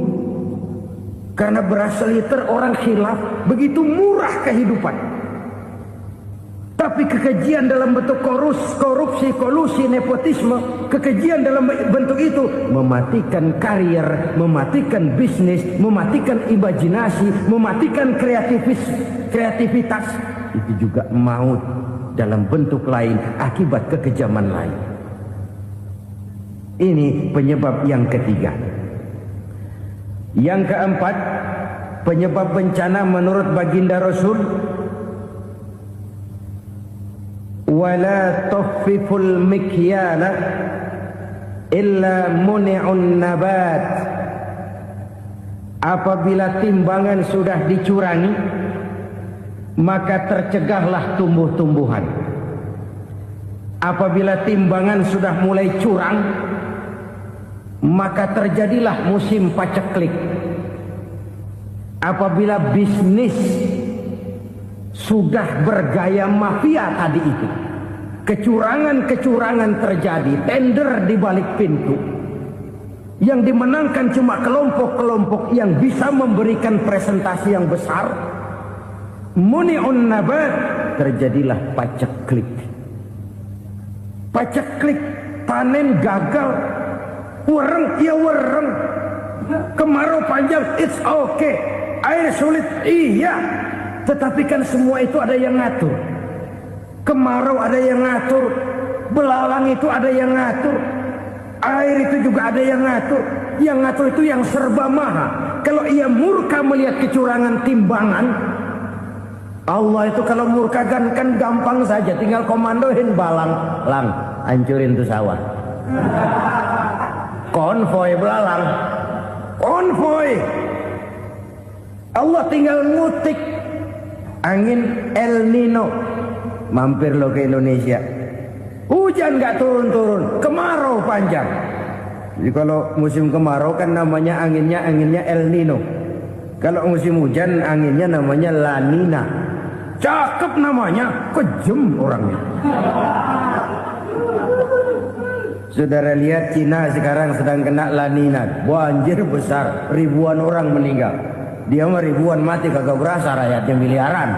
S1: Karena beras seliter orang khilaf, begitu murah kehidupan. Tapi kekejian dalam bentuk korupsi, kolusi, nepotisme, kekejian dalam bentuk itu mematikan karir, mematikan bisnis, mematikan imajinasi, mematikan kreativitas. Itu juga maut dalam bentuk lain akibat kekejaman lain. Ini penyebab yang ketiga. Yang keempat, penyebab bencana menurut baginda Rasul, wala tuffiful mikyala illa muni'un nabat. Apabila timbangan sudah dicurangi, maka tercegahlah tumbuh-tumbuhan. Apabila timbangan sudah mulai curang, maka terjadilah musim paceklik. Apabila bisnis sudah bergaya mafia tadi itu, kecurangan-kecurangan terjadi, tender di balik pintu, yang dimenangkan cuma kelompok-kelompok yang bisa memberikan presentasi yang besar, muni'un nabat, terjadilah paceklik. Paceklik, panen gagal, wereng ya wereng, kemarau panjang, it's okay, air sulit, iya, tetapi kan semua itu ada yang ngatur. Kemarau ada yang ngatur, belalang itu ada yang ngatur, air itu juga ada yang ngatur. Yang ngatur itu yang serba maha. Kalau ia murka melihat kecurangan timbangan, Allah itu kalau murka kan gampang saja, tinggal komandoin balang, lang, hancurin tuh sawah. Konvoy belalang, konvoy. Allah tinggal ngutik angin El Nino, mampir lo ke Indonesia. Hujan nggak turun-turun, kemarau panjang. Jadi kalau musim kemarau kan namanya anginnya El Nino. Kalau musim hujan anginnya namanya La Nina. Cakep namanya, kejem orangnya. Saudara lihat Cina sekarang sedang kena La Nina, banjir besar, ribuan orang meninggal. Dia mah ribuan mati kagak berasa, rakyatnya miliaran.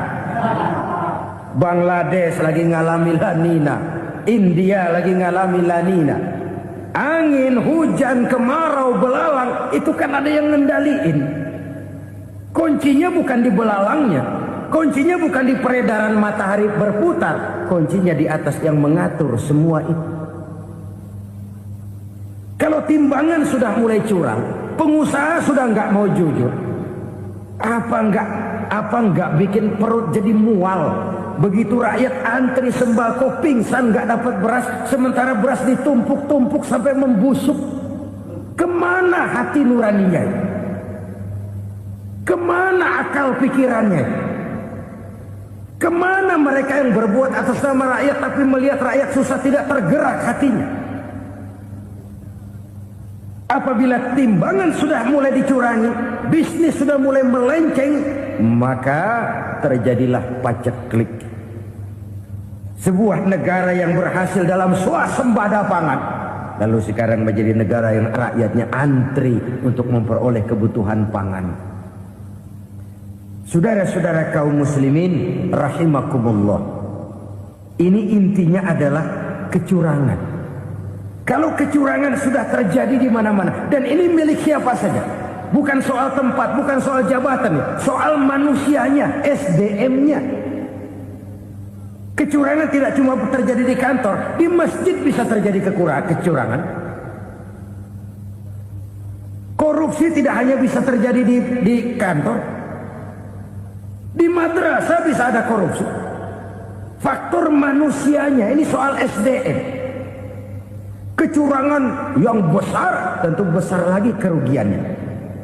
S1: Bangladesh lagi ngalami La Nina, India lagi ngalami La Nina. Angin, hujan, kemarau, belalang, itu kan ada yang ngendaliin. Kuncinya bukan di belalangnya, kuncinya bukan di peredaran matahari berputar, kuncinya di atas yang mengatur semua itu. Kalau timbangan sudah mulai curang, pengusaha sudah nggak mau jujur, apa nggak bikin perut jadi mual? Begitu rakyat antri sembako pingsan nggak dapat beras, sementara beras ditumpuk-tumpuk sampai membusuk. Kemana hati nuraninya? Kemana akal pikirannya? Kemana mereka yang berbuat atas nama rakyat tapi melihat rakyat susah tidak tergerak hatinya? Apabila timbangan sudah mulai dicurangi, bisnis sudah mulai melenceng, maka terjadilah paceklik. Sebuah negara yang berhasil dalam swasembada pangan, lalu sekarang menjadi negara yang rakyatnya antri untuk memperoleh kebutuhan pangan. Saudara-saudara kaum muslimin rahimakumullah, ini intinya adalah kecurangan. Kalau kecurangan sudah terjadi di mana-mana, dan ini milik siapa saja, bukan soal tempat, bukan soal jabatan, soal manusianya, SDM-nya. Kecurangan tidak cuma terjadi di kantor, di masjid bisa terjadi kecurangan. Korupsi tidak hanya bisa terjadi di kantor, di madrasah bisa ada korupsi. Faktor manusianya, ini soal SDM. Kecurangan yang besar tentu besar lagi kerugiannya.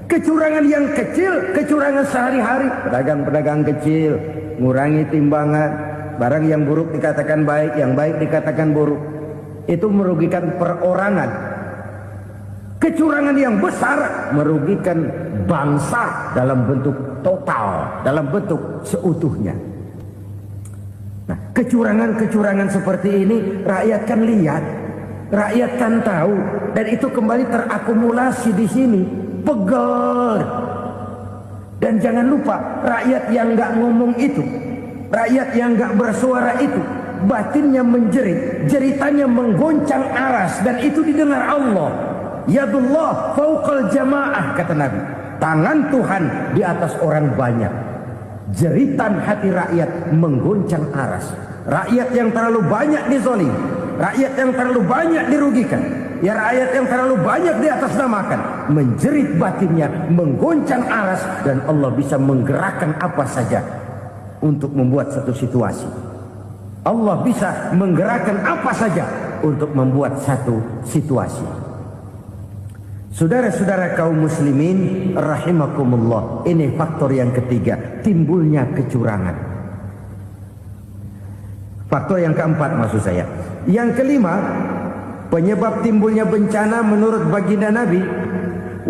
S1: Kecurangan yang kecil, kecurangan sehari-hari, pedagang-pedagang kecil ngurangi timbangan, barang yang buruk dikatakan baik, yang baik dikatakan buruk, itu merugikan perorangan. Kecurangan yang besar merugikan bangsa dalam bentuk total, dalam bentuk seutuhnya. Nah, kecurangan-kecurangan seperti ini rakyat kan lihat, rakyat kan tahu, dan itu kembali terakumulasi di sini, pegel. Dan jangan lupa, rakyat yang nggak ngomong itu, rakyat yang nggak bersuara itu, batinnya menjerit, jeritannya menggoncang aras, dan itu didengar Allah. Yadullah fauqal jamaah, kata Nabi. Tangan Tuhan di atas orang banyak. Jeritan hati rakyat menggoncang aras. Rakyat yang terlalu banyak dizolimi, rakyat yang terlalu banyak dirugikan, Ya rakyat yang terlalu banyak di atas namakan, menjerit batinnya, menggoncang aras, dan Allah bisa menggerakkan apa saja untuk membuat satu situasi. Allah bisa menggerakkan apa saja untuk membuat satu situasi. Saudara-saudara kaum muslimin rahimakumullah, ini faktor yang ketiga, timbulnya kecurangan. Faktor yang keempat maksud saya. Yang kelima, penyebab timbulnya bencana menurut baginda Nabi,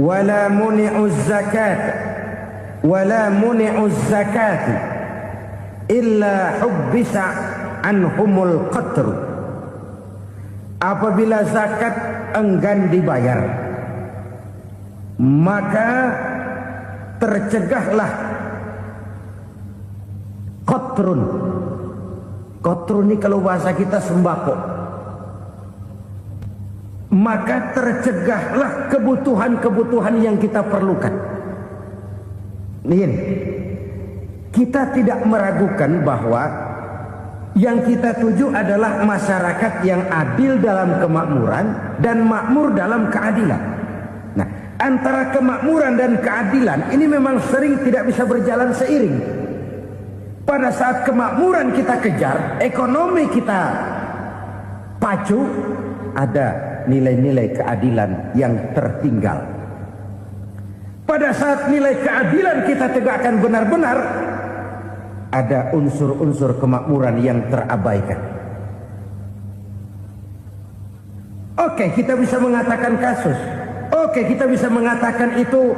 S1: wala muni'uz zakat wala muni'uz zakat illa hubbisa anhumul qatr. Apabila zakat enggan dibayar, maka tercegahlah qatrun. Qatrun ini kalau bahasa kita sembako. Maka tercegahlah kebutuhan-kebutuhan yang kita perlukan. Ini, kita tidak meragukan bahwa yang kita tuju adalah masyarakat yang adil dalam kemakmuran dan makmur dalam keadilan. Nah, antara kemakmuran dan keadilan ini memang sering tidak bisa berjalan seiring. Pada saat kemakmuran kita kejar, ekonomi kita pacu, ada nilai-nilai keadilan yang tertinggal. Pada saat nilai keadilan kita tegakkan benar-benar, ada unsur-unsur kemakmuran yang terabaikan. Oke, kita bisa mengatakan kasus. Oke, kita bisa mengatakan itu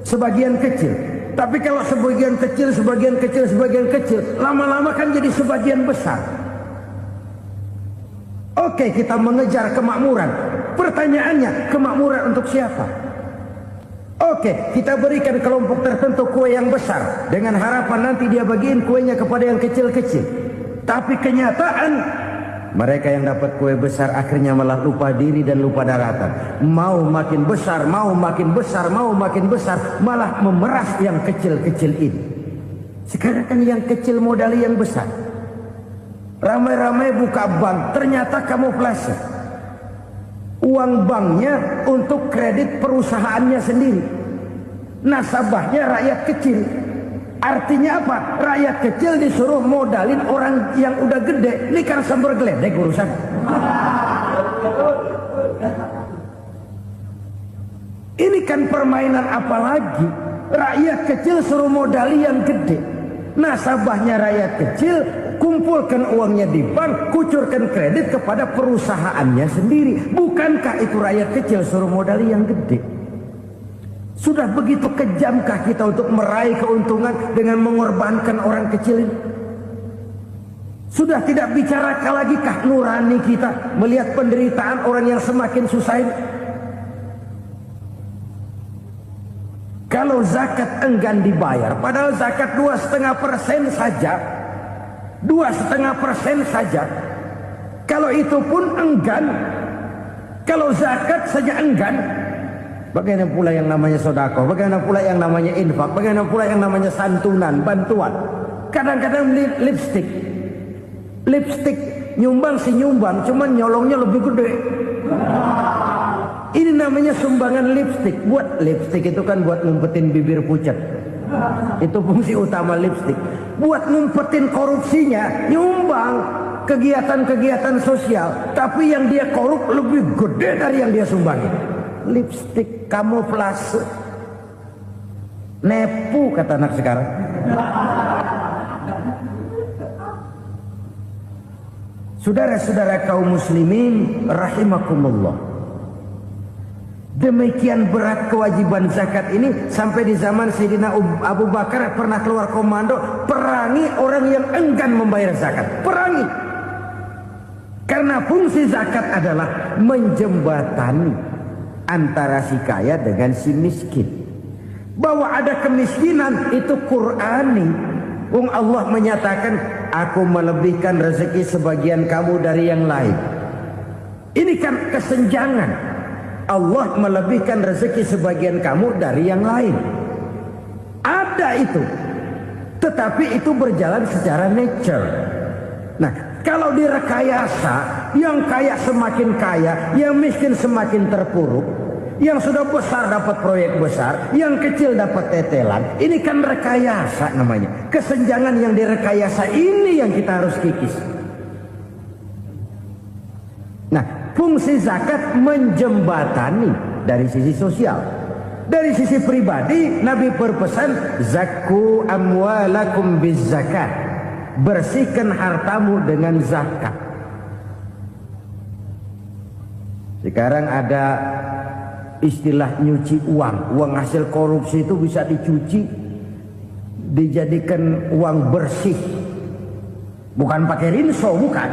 S1: sebagian kecil. Tapi kalau sebagian kecil, lama-lama kan jadi sebagian besar. Oke, kita mengejar kemakmuran. Pertanyaannya, kemakmuran untuk siapa? Oke, kita berikan kelompok tertentu kue yang besar dengan harapan nanti dia bagiin kuenya kepada yang kecil-kecil. Tapi kenyataan, mereka yang dapat kue besar akhirnya malah lupa diri dan lupa daratan. Mau makin besar, malah memeras yang kecil-kecil ini. Sekarang kan yang kecil modali yang besar. Ramai-ramai buka bank, ternyata kamuflase. Uang banknya untuk kredit perusahaannya sendiri. Nasabahnya rakyat kecil. Artinya apa? Rakyat kecil disuruh modalin orang yang udah gede. Ini kan sumber geledek urusan. Ini kan permainan apa lagi? Rakyat kecil suruh modali yang gede. Nasabahnya rakyat kecil, kumpulkan uangnya di bank, kucurkan kredit kepada perusahaannya sendiri. Bukankah itu rakyat kecil suruh modali yang gede? Sudah begitu kejamkah kita untuk meraih keuntungan dengan mengorbankan orang kecil ini? Sudah tidak bicara lagi kah nurani kita melihat penderitaan orang yang semakin susah ini? Kalau zakat enggan dibayar, padahal zakat 2,5% saja, 2,5% saja. Kalau itu pun enggan, kalau zakat saja enggan, bagaimana pula yang namanya sedekah, bagaimana pula yang namanya infak, bagaimana pula yang namanya santunan, bantuan. Kadang-kadang lipstick nyumbang si nyumbang, cuman nyolongnya lebih gede. Ini namanya sumbangan lipstick. Buat lipstick itu kan buat ngumpetin bibir pucat. Itu fungsi utama lipstick. Buat ngumpetin korupsinya, nyumbang kegiatan-kegiatan sosial, tapi yang dia korup lebih gede dari yang dia sumbangin. Lipstick kamuflase, nepu kata anak sekarang. Saudara-saudara kaum muslimin rahimakumullah, demikian berat kewajiban zakat ini sampai di zaman Sayyidina Abu Bakar pernah keluar komando perangi orang yang enggan membayar zakat. Perangi, karena fungsi zakat adalah menjembatani antara si kaya dengan si miskin. Bahwa ada kemiskinan itu Qur'ani. Allah menyatakan, aku melebihkan rezeki sebagian kamu dari yang lain. Ini kan kesenjangan. Allah melebihkan rezeki sebagian kamu dari yang lain. Ada itu. Tetapi itu berjalan secara nature. Nah, kalau direkayasa, Yang kaya semakin kaya, yang miskin semakin terpuruk. Yang sudah besar dapat proyek besar, yang kecil dapat tetelan. Ini kan rekayasa namanya. Kesenjangan yang direkayasa ini yang kita harus kikis. Nah, fungsi zakat menjembatani dari sisi sosial. Dari sisi pribadi, Nabi berpesan, zakku amwalakum biz zakat. Bersihkan hartamu dengan zakat. Sekarang ada istilah nyuci uang. Uang hasil korupsi itu bisa dicuci, dijadikan uang bersih. Bukan pakai rinso, bukan.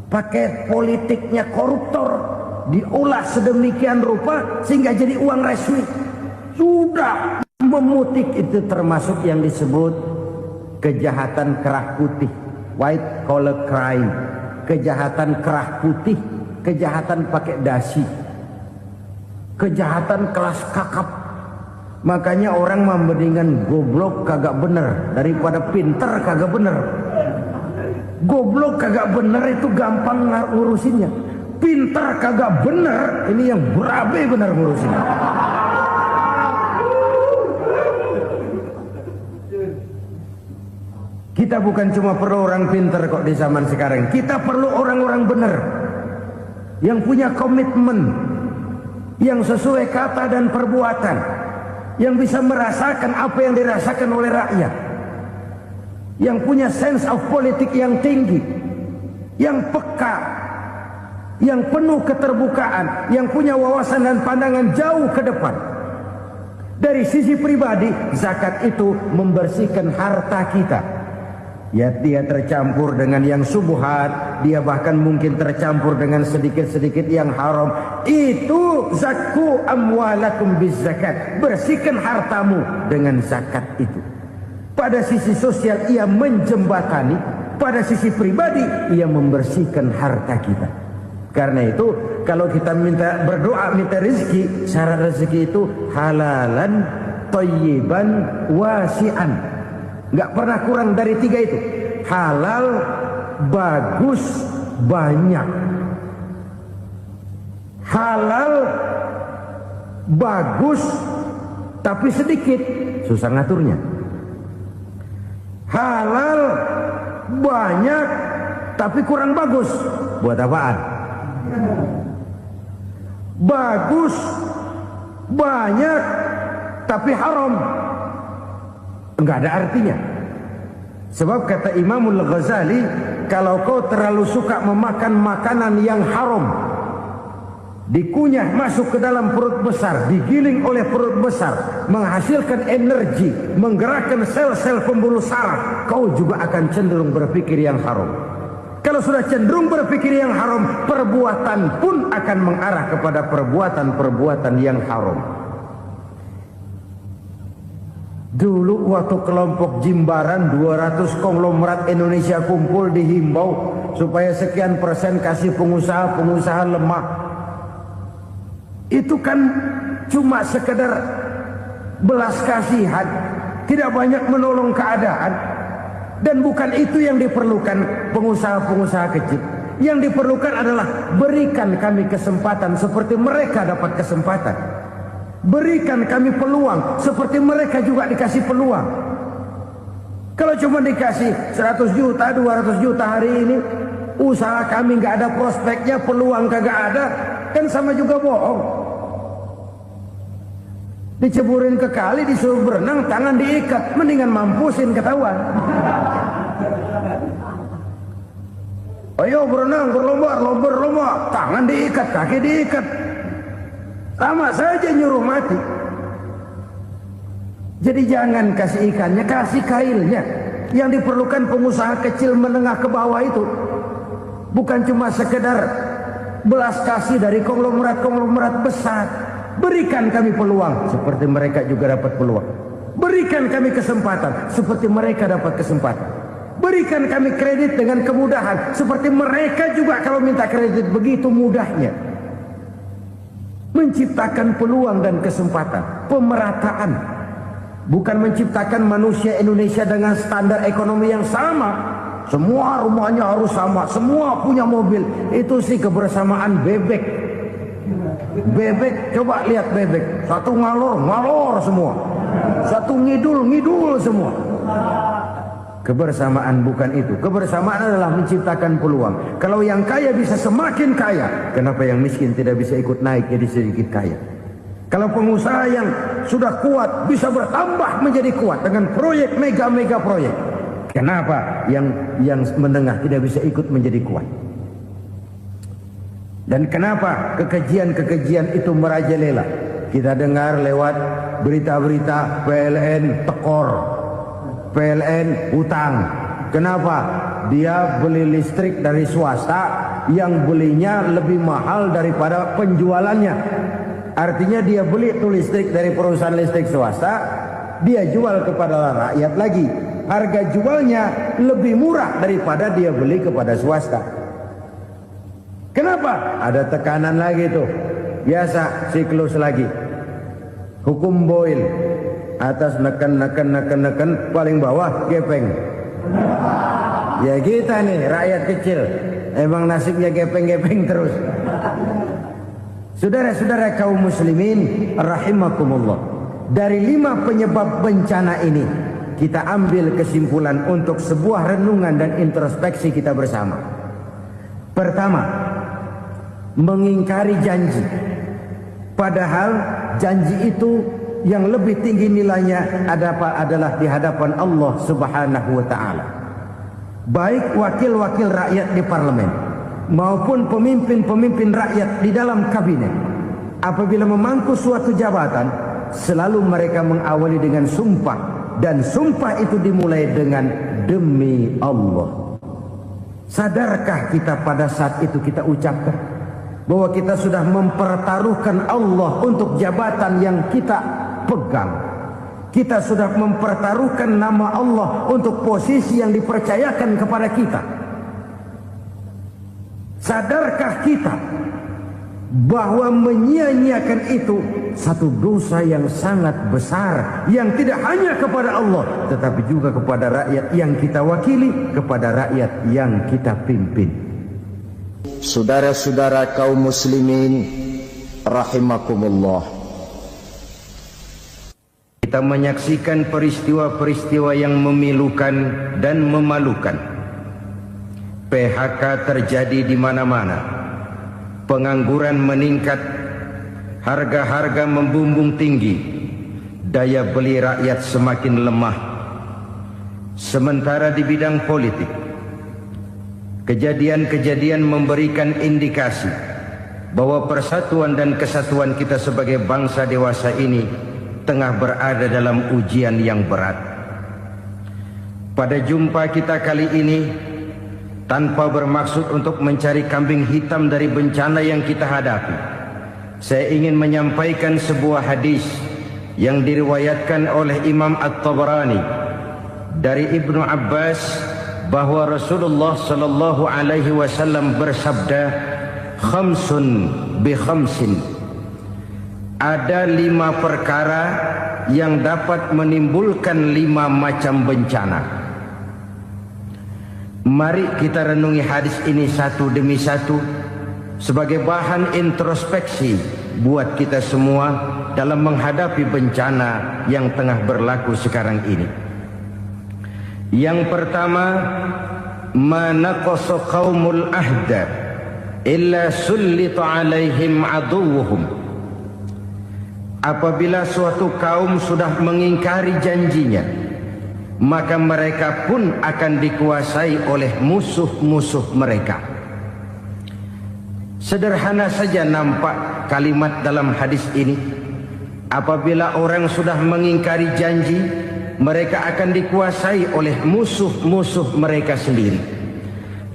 S1: Pakai politiknya koruptor, diolah sedemikian rupa sehingga jadi uang resmi. Sudah memutik, itu termasuk yang disebut kejahatan kerah putih, white collar crime. Kejahatan kerah putih, kejahatan pakai dasi, kejahatan kelas kakap. Makanya orang mendingan goblok kagak bener daripada pinter kagak bener. Goblok kagak bener itu gampang ngurusinnya. Pinter kagak bener, ini yang berabe bener ngurusinnya. Kita bukan cuma perlu orang pinter kok di zaman sekarang. Kita perlu orang-orang benar, yang punya komitmen, yang sesuai kata dan perbuatan, yang bisa merasakan apa yang dirasakan oleh rakyat, yang punya sense of politik yang tinggi, yang peka, yang penuh keterbukaan, yang punya wawasan dan pandangan jauh ke depan. Dari sisi pribadi, zakat itu membersihkan harta kita. Ya, dia tercampur dengan yang subuhat, dia bahkan mungkin tercampur dengan sedikit-sedikit yang haram. Itu zakku amwalakum biz zakat. Bersihkan hartamu dengan zakat itu. Pada sisi sosial ia menjembatani, pada sisi pribadi ia membersihkan harta kita. Karena itu kalau kita minta berdoa minta rezeki, syarat rezeki itu halalan thayyiban wasi'an. Nggak pernah kurang dari 3 itu. Halal, bagus, banyak. Halal, bagus, tapi sedikit, susah ngaturnya. Halal, banyak, tapi kurang bagus. Buat apaan? Bagus, banyak, tapi haram. Enggak ada artinya. Sebab kata Imamul Ghazali, kalau kau terlalu suka memakan makanan yang haram, dikunyah masuk ke dalam perut besar, digiling oleh perut besar, menghasilkan energi, menggerakkan sel-sel pembuluh saraf, kau juga akan cenderung berpikir yang haram. Kalau sudah cenderung berpikir yang haram, perbuatan pun akan mengarah kepada perbuatan-perbuatan yang haram. Dulu waktu kelompok Jimbaran 200 konglomerat Indonesia kumpul dihimbau supaya sekian persen kasih pengusaha lemah. Itu kan cuma sekedar belas kasihan, tidak banyak menolong keadaan. Dan bukan itu yang diperlukan pengusaha-pengusaha kecil. Yang diperlukan adalah berikan kami kesempatan seperti mereka dapat kesempatan. Berikan kami peluang seperti mereka juga dikasih peluang. Kalau cuma dikasih 100 juta, 200 juta hari ini, usaha kami nggak ada prospeknya, peluang kagak ada, kan sama juga bohong. Diceburin ke kali, disuruh berenang, tangan diikat, mendingan mampusin ketahuan. Ayo berenang, berlomba, tangan diikat, kaki diikat. Sama saja nyuruh mati. Jadi jangan kasih ikannya, kasih kailnya. Yang diperlukan pengusaha kecil menengah ke bawah itu bukan cuma sekedar belas kasih dari konglomerat-konglomerat besar. Berikan kami peluang seperti mereka juga dapat peluang. Berikan kami kesempatan seperti mereka dapat kesempatan. Berikan kami kredit dengan kemudahan seperti mereka juga kalau minta kredit begitu mudahnya. Menciptakan peluang dan kesempatan, pemerataan. Bukan menciptakan manusia Indonesia dengan standar ekonomi yang sama, semua rumahnya harus sama, semua punya mobil. Itu sih kebersamaan bebek. Bebek, coba lihat bebek, satu ngalor semua, satu ngidul semua. Kebersamaan bukan itu. Kebersamaan adalah menciptakan peluang. Kalau yang kaya bisa semakin kaya, kenapa yang miskin tidak bisa ikut naik jadi sedikit kaya? Kalau pengusaha yang sudah kuat bisa bertambah menjadi kuat dengan proyek mega proyek, kenapa yang menengah tidak bisa ikut menjadi kuat? Dan kenapa kekejian itu merajalela? Kita dengar lewat berita-berita PLN tekor, PLN hutang. Kenapa? Dia beli listrik dari swasta yang belinya lebih mahal daripada penjualannya. Artinya dia beli itu listrik dari perusahaan listrik swasta, dia jual kepada rakyat lagi. Harga jualnya lebih murah daripada dia beli kepada swasta. Kenapa? Ada tekanan lagi tuh. Biasa siklus lagi. Hukum Boyle. Atas neken, paling bawah gepeng. Ya kita nih rakyat kecil, emang nasibnya gepeng terus. Saudara-saudara kaum muslimin rahimakumullah, dari 5 penyebab bencana ini kita ambil kesimpulan untuk sebuah renungan dan introspeksi kita bersama. Pertama, mengingkari janji, padahal janji itu yang lebih tinggi nilainya adalah di hadapan Allah Subhanahu wa ta'ala. Baik wakil-wakil rakyat di parlemen maupun pemimpin-pemimpin rakyat di dalam kabinet, apabila memangku suatu jabatan, selalu mereka mengawali dengan sumpah, dan sumpah itu dimulai dengan demi Allah. Sadarkah kita pada saat itu kita ucapkan bahwa kita sudah mempertaruhkan Allah untuk jabatan yang kita pegang? Kita sudah mempertaruhkan nama Allah untuk posisi yang dipercayakan kepada kita. Sadarkah kita bahwa menyia-nyiakan itu satu dosa yang sangat besar, yang tidak hanya kepada Allah tetapi juga kepada rakyat yang kita wakili, kepada rakyat yang kita pimpin. Saudara-saudara kaum muslimin rahimakumullah, kita menyaksikan peristiwa-peristiwa yang memilukan dan memalukan. PHK terjadi di mana-mana, pengangguran meningkat, harga-harga membumbung tinggi, daya beli rakyat semakin lemah. Sementara di bidang politik, kejadian-kejadian memberikan indikasi bahwa persatuan dan kesatuan kita sebagai bangsa dewasa ini tengah berada dalam ujian yang berat. Pada jumpa kita kali ini, tanpa bermaksud untuk mencari kambing hitam dari bencana yang kita hadapi, saya ingin menyampaikan sebuah hadis yang diriwayatkan oleh Imam At-Tabarani dari Ibnu Abbas, bahwa Rasulullah sallallahu alaihi wasallam bersabda, khamsun bi khamsin, ada 5 perkara yang dapat menimbulkan 5 macam bencana. Mari kita renungi hadis ini satu demi satu sebagai bahan introspeksi buat kita semua dalam menghadapi bencana yang tengah berlaku sekarang ini. Yang pertama, manaqasa qaumul ahda illa sullita alaihim aduwwuhum. Apabila suatu kaum sudah mengingkari janjinya, maka mereka pun akan dikuasai oleh musuh-musuh mereka. Sederhana saja nampak kalimat dalam hadis ini. Apabila orang sudah mengingkari janji, mereka akan dikuasai oleh musuh-musuh mereka sendiri.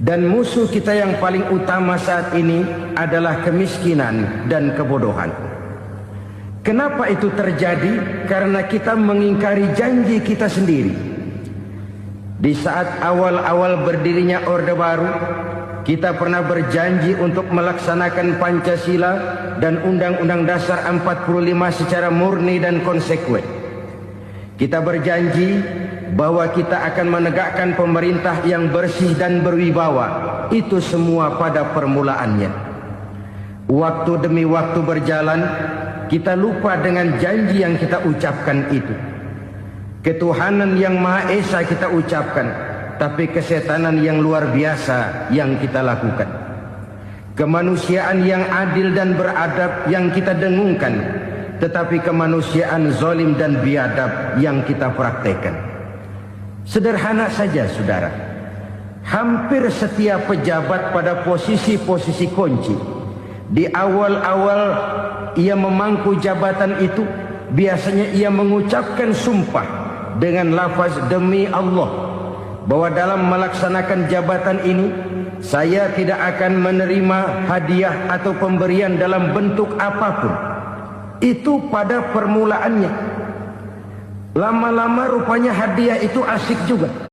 S1: Dan musuh kita yang paling utama saat ini adalah kemiskinan dan kebodohan. Kenapa itu terjadi? Karena kita mengingkari janji kita sendiri. Di saat awal-awal berdirinya Orde Baru, kita pernah berjanji untuk melaksanakan Pancasila dan Undang-Undang Dasar 45 secara murni dan konsekuen. Kita berjanji bahwa kita akan menegakkan pemerintah yang bersih dan berwibawa. Itu semua pada permulaannya. Waktu demi waktu berjalan, kita lupa dengan janji yang kita ucapkan itu. Ketuhanan yang Maha Esa kita ucapkan, tapi kesetanan yang luar biasa yang kita lakukan. Kemanusiaan yang adil dan beradab yang kita dengungkan, tetapi kemanusiaan zalim dan biadab yang kita praktekkan. Sederhana saja saudara, hampir setiap pejabat pada posisi-posisi kunci, di awal-awal ia memangku jabatan itu, biasanya ia mengucapkan sumpah dengan lafaz demi Allah, bahwa dalam melaksanakan jabatan ini saya tidak akan menerima hadiah atau pemberian dalam bentuk apapun. Itu pada permulaannya. Lama-lama rupanya hadiah itu asik juga.